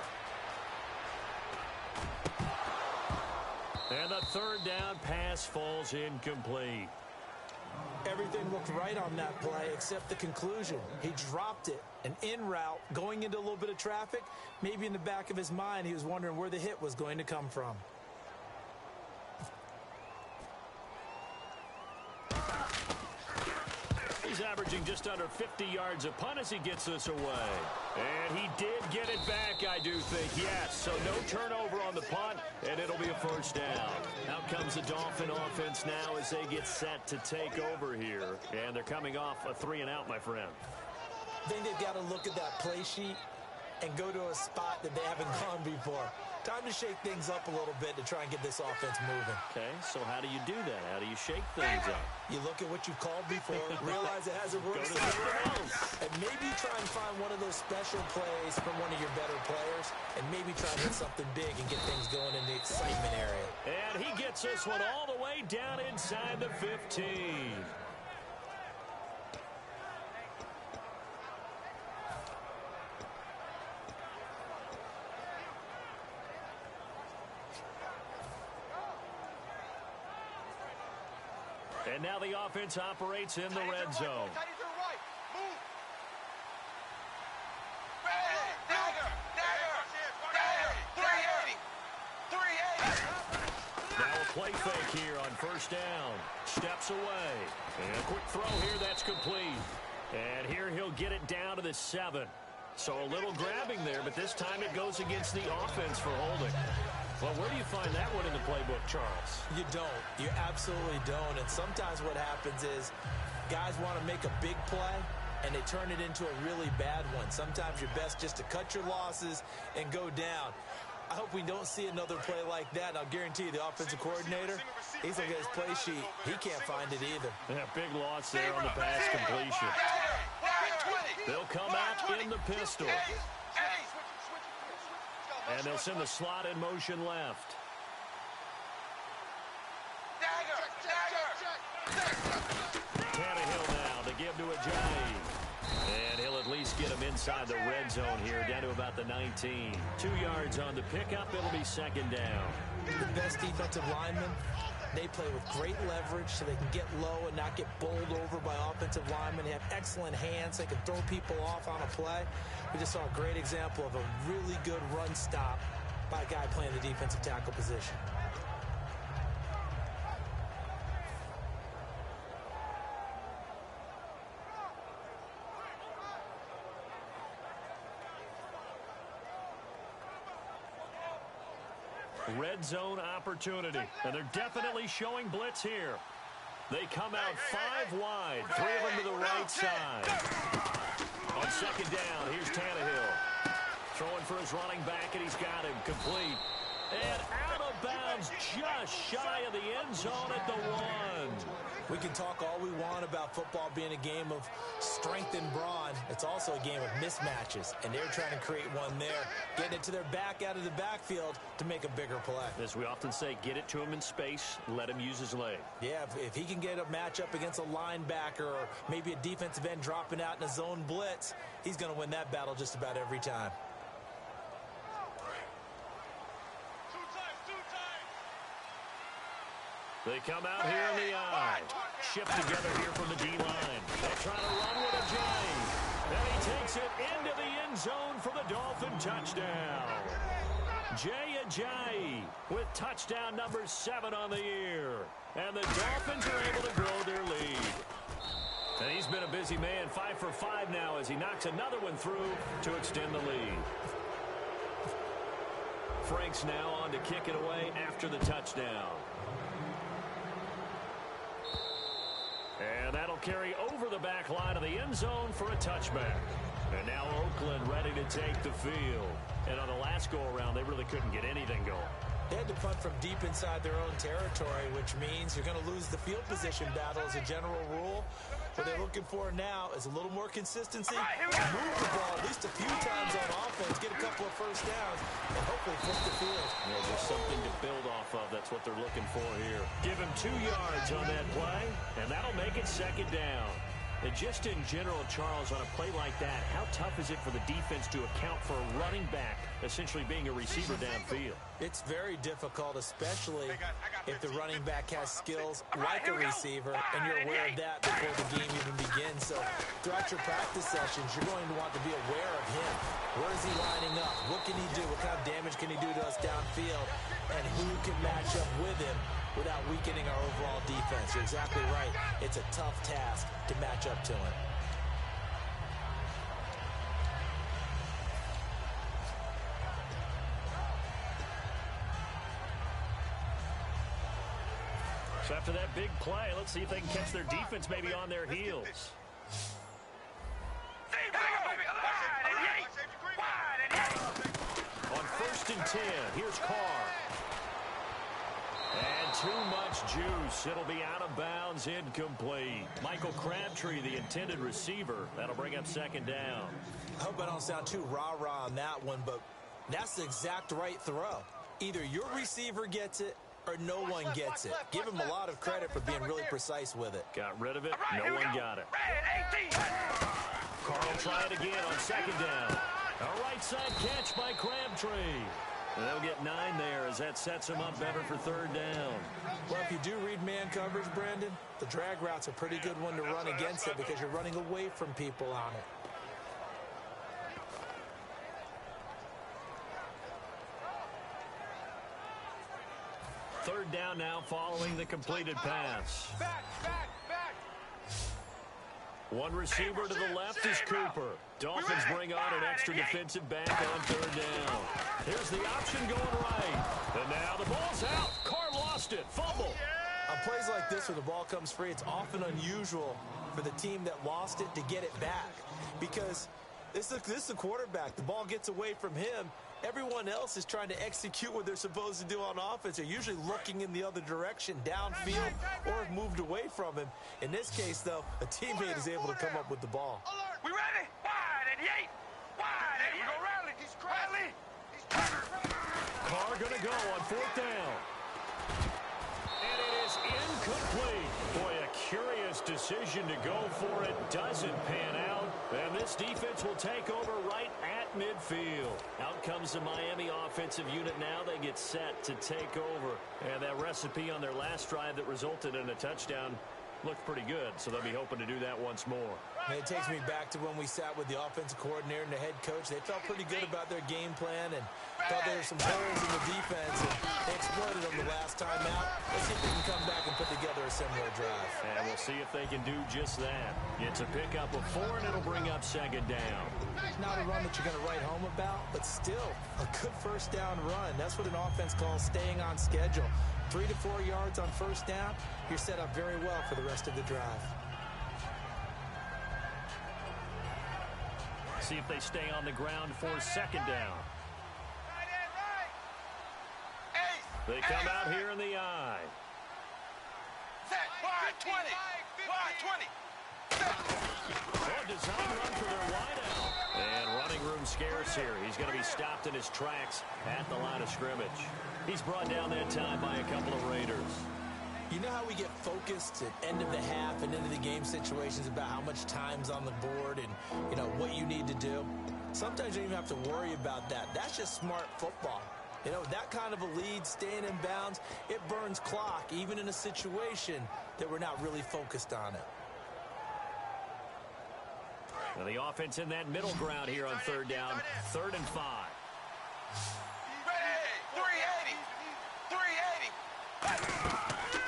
And the 3rd down pass falls incomplete. Everything looked right on that play except the conclusion. He dropped it, an in route, going into a little bit of traffic. Maybe in the back of his mind, he was wondering where the hit was going to come from. He's averaging just under 50 yards a punt as he gets this away. And he did get it back, I do think, yes. So no turnover on the punt, and it'll be a 1st down. Out comes the Dolphin offense now as they get set to take over here. And they're coming off a 3-and-out, my friend. I think they've got to look at that play sheet and go to a spot that they haven't gone before. Time to shake things up a little bit to try and get this offense moving. Okay, so how do you do that? How do you shake things up? You look at what you've called before, realize it hasn't worked somewhere else, and maybe try and find one of those special plays from one of your better players, and maybe try and hit something big and get things going in the excitement area. And he gets this one all the way down inside the 15. And now the offense operates in the red zone. Now a play fake here on 1st down. Steps away. And a quick throw here, that's complete. And here he'll get it down to the 7. So a little grabbing there, but this time it goes against the offense for holding. Well, where do you find that one in the playbook, Charles? You don't. You absolutely don't. And sometimes what happens is guys want to make a big play, and they turn it into a really bad one. Sometimes you're best just to cut your losses and go down. I hope we don't see another play like that. And I'll guarantee you the offensive coordinator, he's looking at his play sheet. He can't find it either. Yeah, big loss there on the pass completion. They'll come out in the pistol. And they'll send the slot in motion left. Tannehill now to give to Ajayi. And he'll at least get him inside the red zone here, down to about the 19. 2 yards on the pickup. It'll be 2nd down. The best defensive linemen, they play with great leverage so they can get low and not get bowled over by offensive linemen. They have excellent hands. They can throw people off on a play. We just saw a great example of a really good run stop by a guy playing the defensive tackle position. Red zone opportunity, and they're definitely showing blitz here. They come out 5 wide, 3 of them to the right side. On 2nd down, here's Tannehill. Throwing for his running back, and he's got him complete. And out of bounds, just shy of the end zone at the 1. We can talk all we want about football being a game of strength and brawn. It's also a game of mismatches, and they're trying to create one there, getting it to their back out of the backfield to make a bigger play. As we often say, get it to him in space, let him use his leg. Yeah, if he can get a matchup against a linebacker or maybe a defensive end dropping out in a zone blitz, he's going to win that battle just about every time. They come out here in the eye. Shipped together here from the D-line. They're trying to run with Ajayi. And he takes it into the end zone for the Dolphin touchdown. Jay Ajayi with touchdown number 7 on the year. And the Dolphins are able to grow their lead. And he's been a busy man, 5 for 5 now as he knocks another one through to extend the lead. Frank's now on to kick it away after the touchdown. And that'll carry over the back line of the end zone for a touchback. And now Oakland ready to take the field. And on the last go-around, they really couldn't get anything going. They had to punt from deep inside their own territory, which means you're going to lose the field position battle as a general rule. What they're looking for now is a little more consistency, move the ball at least a few times on offense, get a couple of first downs, and hopefully flip the field. Yeah, there's something to build off of. That's what they're looking for here. Give him 2 yards on that play, and that'll make it second down. And just in general, Charles, on a play like that, how tough is it for the defense to account for a running back essentially being a receiver downfield? It's very difficult, especially if the running back has skills like a receiver, and you're aware of that before the game even begins. So throughout your practice sessions, you're going to want to be aware of him. Where is he lining up? What can he do? What kind of damage can he do to us downfield? And who can match up with him without weakening our overall defense? You're exactly right. It's a tough task to match up to him. So after that big play, let's see if they can catch their defense maybe on their heels. On 1st and 10, here's Carr. And too much juice. It'll be out of bounds, incomplete. Michael Crabtree, the intended receiver. That'll bring up second down. I hope I don't sound too rah-rah on that one, but that's the exact right throw. Either your receiver gets it or no one gets it. Give him a lot of credit for being really precise with it. Got rid of it. No one got it. Carr will try it again on second down. A right side catch by Crabtree. And they'll get 9 there as that sets him up better for third down. Well, if you do read man coverage, Brandon, the drag route's a pretty good one to run against it because you're running away from people on it. Third down now following the completed pass. One receiver to the left is Cooper. Dolphins bring on an extra defensive back on third down. Here's the option going right. And now the ball's out. Carr lost it. Fumble. On plays like this where the ball comes free, it's often unusual for the team that lost it to get it back. Because this is the quarterback. The ball gets away from him. Everyone else is trying to execute what they're supposed to do on offense. They're usually looking in the other direction, downfield, or have moved away from him. In this case, though, a teammate is able to come up with the ball. We ready? Wide and Yate. Wide and we go rally. He's rally. Carr going to go on 4th down. And it is incomplete. Boy, a curious decision to go for it. Doesn't pan out. And this defense will take over right at midfield. Out comes the Miami offensive unit now. They get set to take over. And that recipe on their last drive that resulted in a touchdown looked pretty good, so they'll be hoping to do that once more. And it takes me back to when we sat with the offensive coordinator and the head coach. They felt pretty good about their game plan and thought there were some holes in the defense, and they exploited them the last time out. Let's see if they can come back and put together a similar drive. And we'll see if they can do just that. It's a pickup of 4, and it'll bring up second down. Not a run that you're going to write home about, but still a good first down run. That's what an offense calls staying on schedule. 3 to 4 yards on first down, you're set up very well for the rest of the drive. See if they stay on the ground for second down. They come out here in the eye. Wide 20. Wide 20. A design run for their wideout. And running room scarce here. He's going to be stopped in his tracks at the line of scrimmage. He's brought down that time by a couple of Raiders. You know how we get focused at end of the half and into the game situations about how much time's on the board and, you know, what you need to do? Sometimes you don't even have to worry about that. That's just smart football. You know, that kind of a lead, staying in bounds, it burns clock, even in a situation that we're not really focused on it. Now the offense in that middle ground here on third down, 3rd and 5. Ready, 380.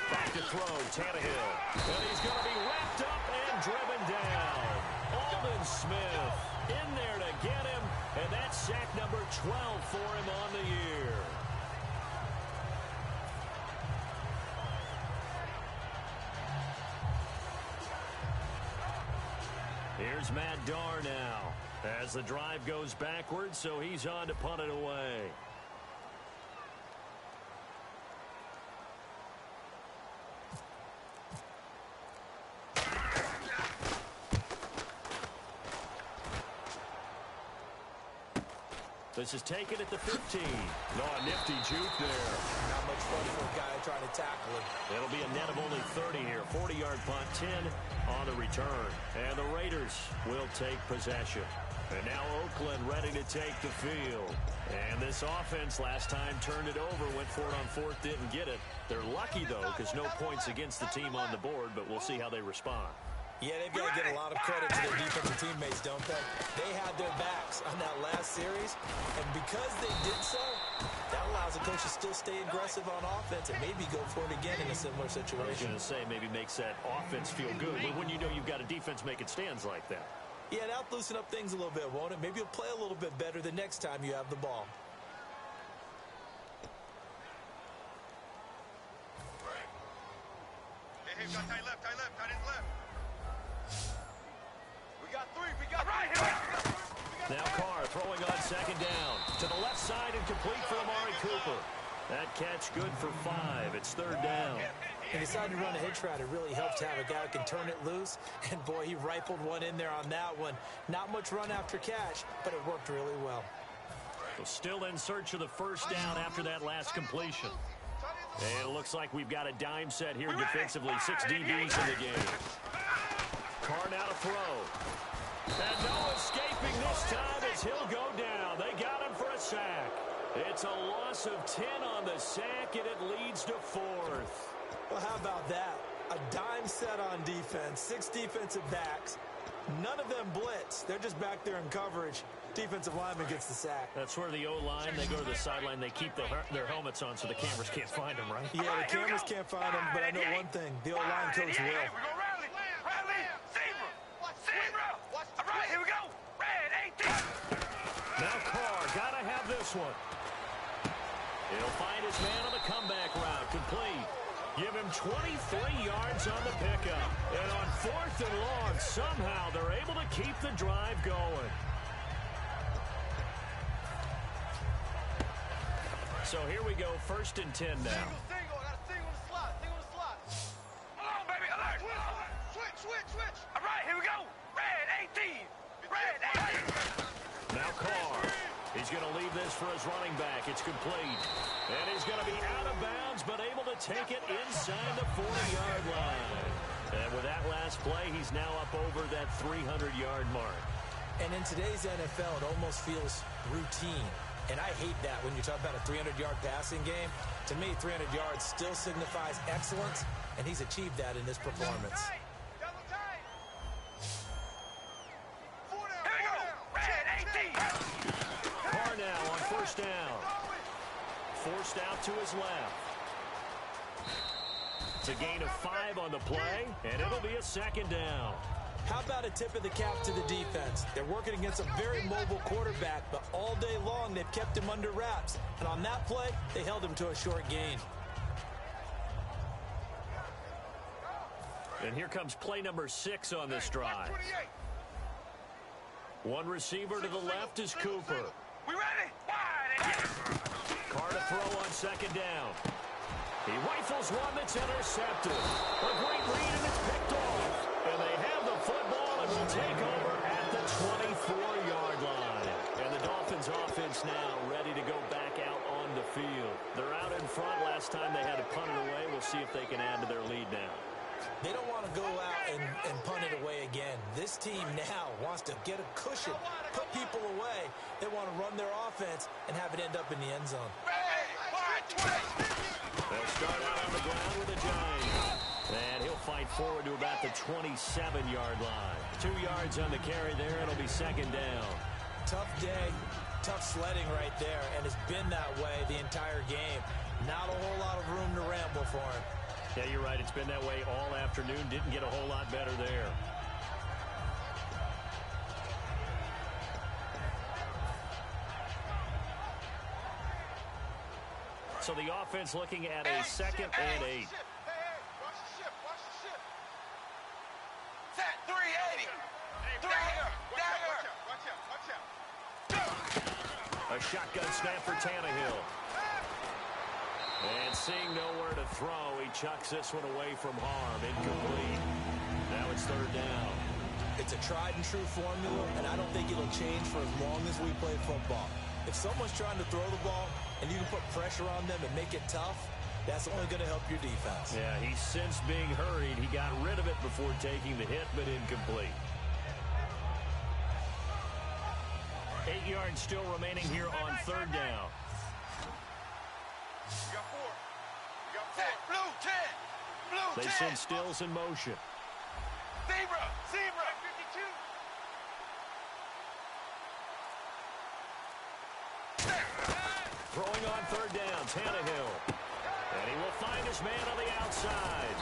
Back to throw, Tannehill. And he's going to be wrapped up and driven down. Aldon Smith in there to get him, and that's sack number 12 for him on the year. Here's Matt Darr now as the drive goes backwards, so he's on to punt it away. This is taken at the 15. No, a nifty juke there. Not much fun for a guy trying to tackle him. It'll be a net of only 30 here. 40-yard punt, 10 on the return. And the Raiders will take possession. And now Oakland ready to take the field. And this offense last time turned it over, went for it on fourth, didn't get it. They're lucky, though, because no points against the team on the board, but we'll see how they respond. Yeah, they've got to get a lot of credit to their defensive teammates, don't they? They had their backs on that last series, and because they did so, that allows the coach to still stay aggressive on offense and maybe go for it again in a similar situation. I was going to say, maybe makes that offense feel good, but when you know you've got a defense making stands like that. Yeah, that'll loosen up things a little bit, won't it? Maybe you'll play a little bit better the next time you have the ball. Hey, we got tight left, tight left, tight end left. We got three, we got right here. Now Carr throwing on second down. To the left side and complete for Amari Cooper. That catch good for 5. It's third down. He decided to run a hitch route. It really helps to have a guy who can turn it loose. And, boy, he rifled one in there on that one. Not much run after catch, but it worked really well. So still in search of the first down after that last completion. And it looks like we've got a dime set here defensively. 6 DBs in the game. Carr now to throw. And no escaping this time as he'll go down. They got him for a sack. It's a loss of 10 on the sack, and it leads to 4th. Well, how about that? A dime set on defense, 6 defensive backs. None of them blitz. They're just back there in coverage. Defensive lineman gets the sack. That's where the O-line, they go to the sideline, they keep their helmets on so the cameras can't find them, right? Yeah, the cameras can't find them, but I know one thing. The O-line coach will. We're going to rally. Rally. Zebra. Zebra. All right, here we go. Red 18. Now Carr, got to have this one. He'll find his man on the comeback route. Complete. Give him 23 yards on the pickup. And on 4th and long, somehow they're able to keep the drive going. So here we go, 1st and 10 now. Single. I got a single in the slot. Single in the slot. Hold on, baby. Alert. Switch. All right, here we go. Red 18. Red 18. Now Carr. He's going to leave this for his running back. It's complete. And he's going to be out of bounds, but able to take it inside the 40-yard line. And with that last play, he's now up over that 300-yard mark. And in today's NFL, it almost feels routine. And I hate that when you talk about a 300-yard passing game. To me, 300 yards still signifies excellence, and he's achieved that in this performance. Double tight. Here we go. Red 18. Carr now on 1st down. Forced out to his left. It's a gain of 5 on the play, and it'll be a 2nd down. How about a tip of the cap to the defense? They're working against a very mobile quarterback, but all day long they've kept him under wraps. And on that play, they held him to a short gain. And here comes play number 6 on this drive. One receiver to the left is Cooper. We ready? Wide. Carr to throw on 2nd down. He rifles one that's intercepted. A great read, and it's picked off. And they have the football and will take over at the 24-yard line. And the Dolphins offense now ready to go back out on the field. They're out in front. Last time they had to punt it away. We'll see if they can add to their lead now. They don't want to go out and punt it away again. This team now wants to get a cushion, put people away. They want to run their offense and have it end up in the end zone. They'll start out on the ground with a giant. And he'll fight forward to about the 27-yard line. 2 yards on the carry there. It'll be 2nd down. Tough day, tough sledding right there, and it's been that way the entire game. Not a whole lot of room to ramble for him. Yeah, you're right. It's been that way all afternoon. Didn't get a whole lot better there. So the offense looking at a 2nd and 8. Hey, watch the ship, watch the ship. Set 380. Dagger, dagger. Watch out, watch out. A shotgun snap for Tannehill. And seeing nowhere to throw, he chucks this one away from harm. Incomplete. Now it's 3rd down. It's a tried-and-true formula, and I don't think it'll change for as long as we play football. If someone's trying to throw the ball and you can put pressure on them and make it tough, that's only going to help your defense. Yeah, he's since being hurried. He got rid of it before taking the hit, but incomplete. 8 yards still remaining here on 3rd down. You got 4. You got 4. Blue 10. Blue 10. They send Stills in motion. Zebra. Zebra. 52. Throwing on 3rd down, Tannehill. And he will find his man on the outside.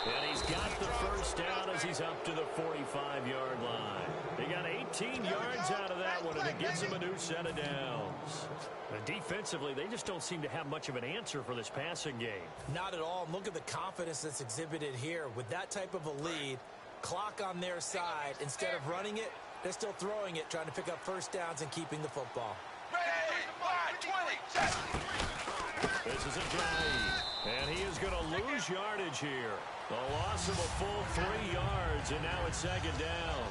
And he's got the 1st down as he's up to the 45-yard line. He got 18 yards out of that one, and it gets him a new set of downs. And defensively, they just don't seem to have much of an answer for this passing game. Not at all. Look at the confidence that's exhibited here. With that type of a lead, clock on their side, instead of running it, they're still throwing it, trying to pick up 1st downs and keeping the football. This is Ajayi, and he is going to lose yardage here. The loss of a full 3 yards, and now it's 2nd down.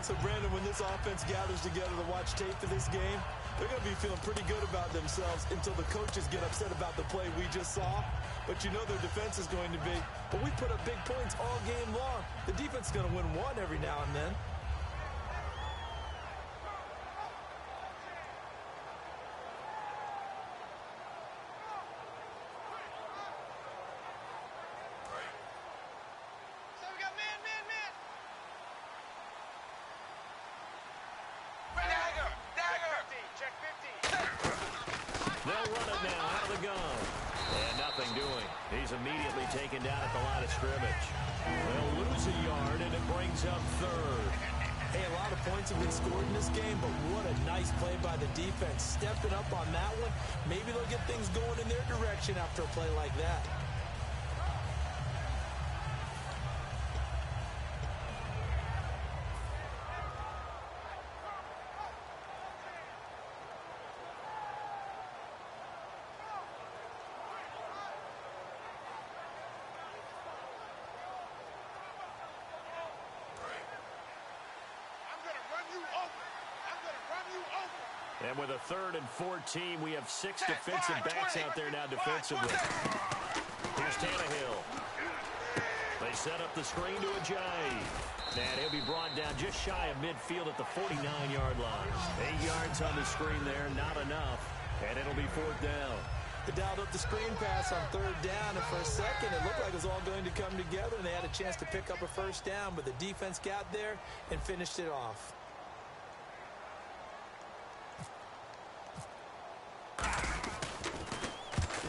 So, Brandon, when this offense gathers together to watch tape for this game, they're going to be feeling pretty good about themselves until the coaches get upset about the play we just saw. But you know their defense is going to be, but we put up big points all game long. The defense is going to win one every now and then. They'll run it now out of the gun. And nothing doing. He's immediately taken down at the line of scrimmage. They'll lose a yard, and it brings up 3rd. Hey, a lot of points have been scored in this game, but what a nice play by the defense. Stepping up on that one. Maybe they'll get things going in their direction after a play like that. And with a 3rd and 14, we have 6 defensive backs out there now defensively. Here's Tannehill. They set up the screen to Ajayi. And he'll be brought down just shy of midfield at the 49-yard line. 8 yards on the screen there, not enough. And it'll be 4th down. They dialed up the screen pass on 3rd down, and for a second it looked like it was all going to come together, and they had a chance to pick up a 1st down, but the defense got there and finished it off.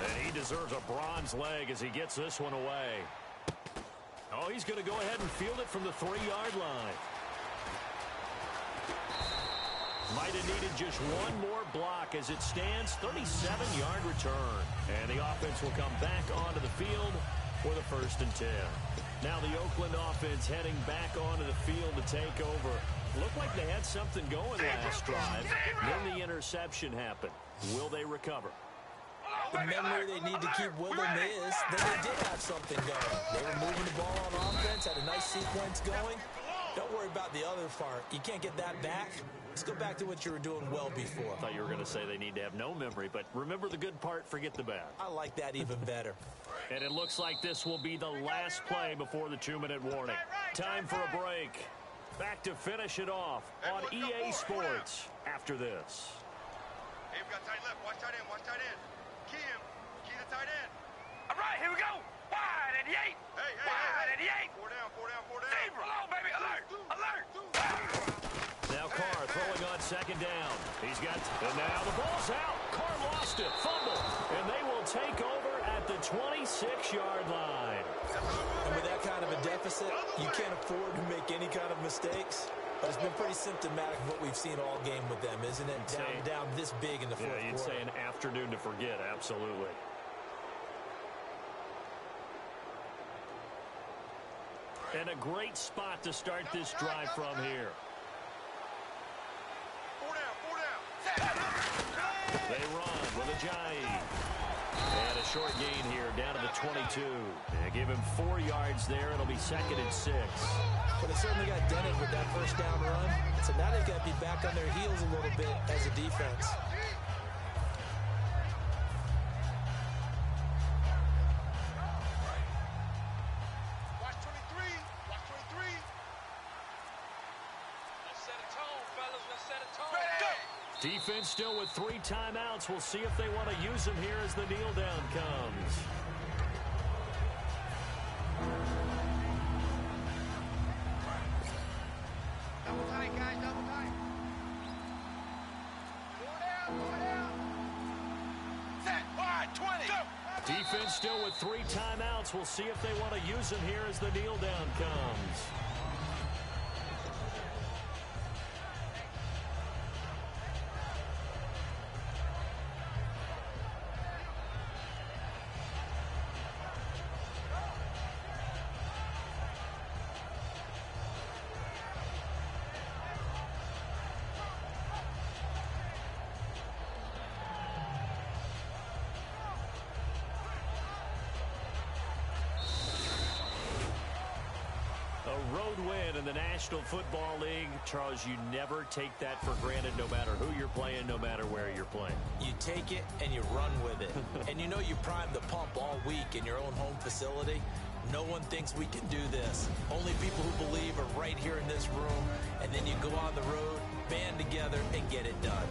And he deserves a bronze leg as he gets this one away. Oh, he's going to go ahead and field it from the 3-yard line. Might have needed just one more block as it stands. 37-yard return. And the offense will come back onto the field for the 1st and 10. Now the Oakland offense heading back onto the field to take over. Looked like they had something going last drive. Then the interception happened. Will they recover? The memory they need to keep with them is that they did have something going. They were moving the ball on offense, had a nice sequence going. Don't worry about the other part. You can't get that back. Let's go back to what you were doing well before. I thought you were going to say they need to have no memory, but remember the good part, forget the bad. I like that even better. And it looks like this will be the last play before the 2-minute warning. Time for a break. Back to finish it off on EA Sports after this. Hey, we got tight left. Watch tight end. Watch tight end. Key him. Key the tight end. All right, here we go. Wide at the 8. Hey. Wide at the 8. 4 down. Zebra. Hello, baby. Alert. Now Carr throwing on 2nd down. He's got, and now the ball's out. Carr lost it. Fumble. And they will take over at the 26-yard line. And with that kind of a deficit, you can't afford to make any kind of mistakes. But it's been pretty symptomatic of what we've seen all game with them, isn't it? Down this big in the fourth quarter. You'd say an afternoon to forget, absolutely. And a great spot to start this drive from here. 4 down, 4 down. They run with Ajayi. And a short gain here down to the 22. They give him 4 yards there. It'll be 2nd and 6. But they certainly got dented with that first down run. So now they've got to be back on their heels a little bit as a defense. Watch 23. Watch 23. Let's set a tone, fellas. Let's set a tone. Ready. Defense still with 3 timeouts. We'll see if they want to use them here as the kneel down comes. Double tight, guys. Double tight. 4 down. Set. Wide. 20. Go. Defense still with 3 timeouts. We'll see if they want to use them here as the kneel down comes. A road win in the National Football League. Charles, you never take that for granted no matter who you're playing, no matter where you're playing. You take it and you run with it. And you know you primed the pump all week in your own home facility. No one thinks we can do this. Only people who believe are right here in this room. And then you go on the road, band together, and get it done.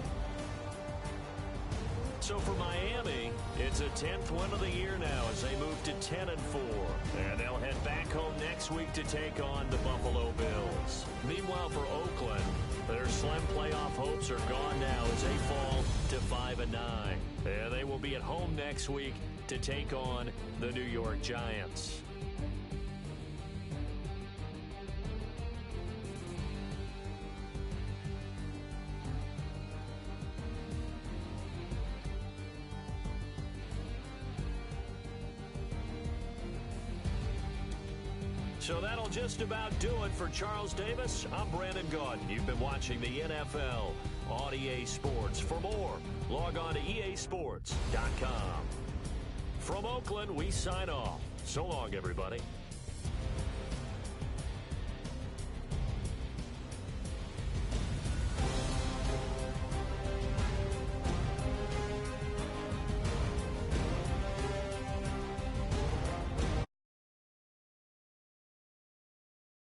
So for Miami, it's a 10th win of the year now as they move to 10-4. And they'll head back home next week to take on the Buffalo Bills. Meanwhile, for Oakland, their slim playoff hopes are gone now as they fall to 5-9. And they will be at home next week to take on the New York Giants. So that'll just about do it for Charles Davis. I'm Brandon Gaudin. You've been watching the NFL on EA Sports. For more, log on to easports.com. From Oakland, we sign off. So long, everybody.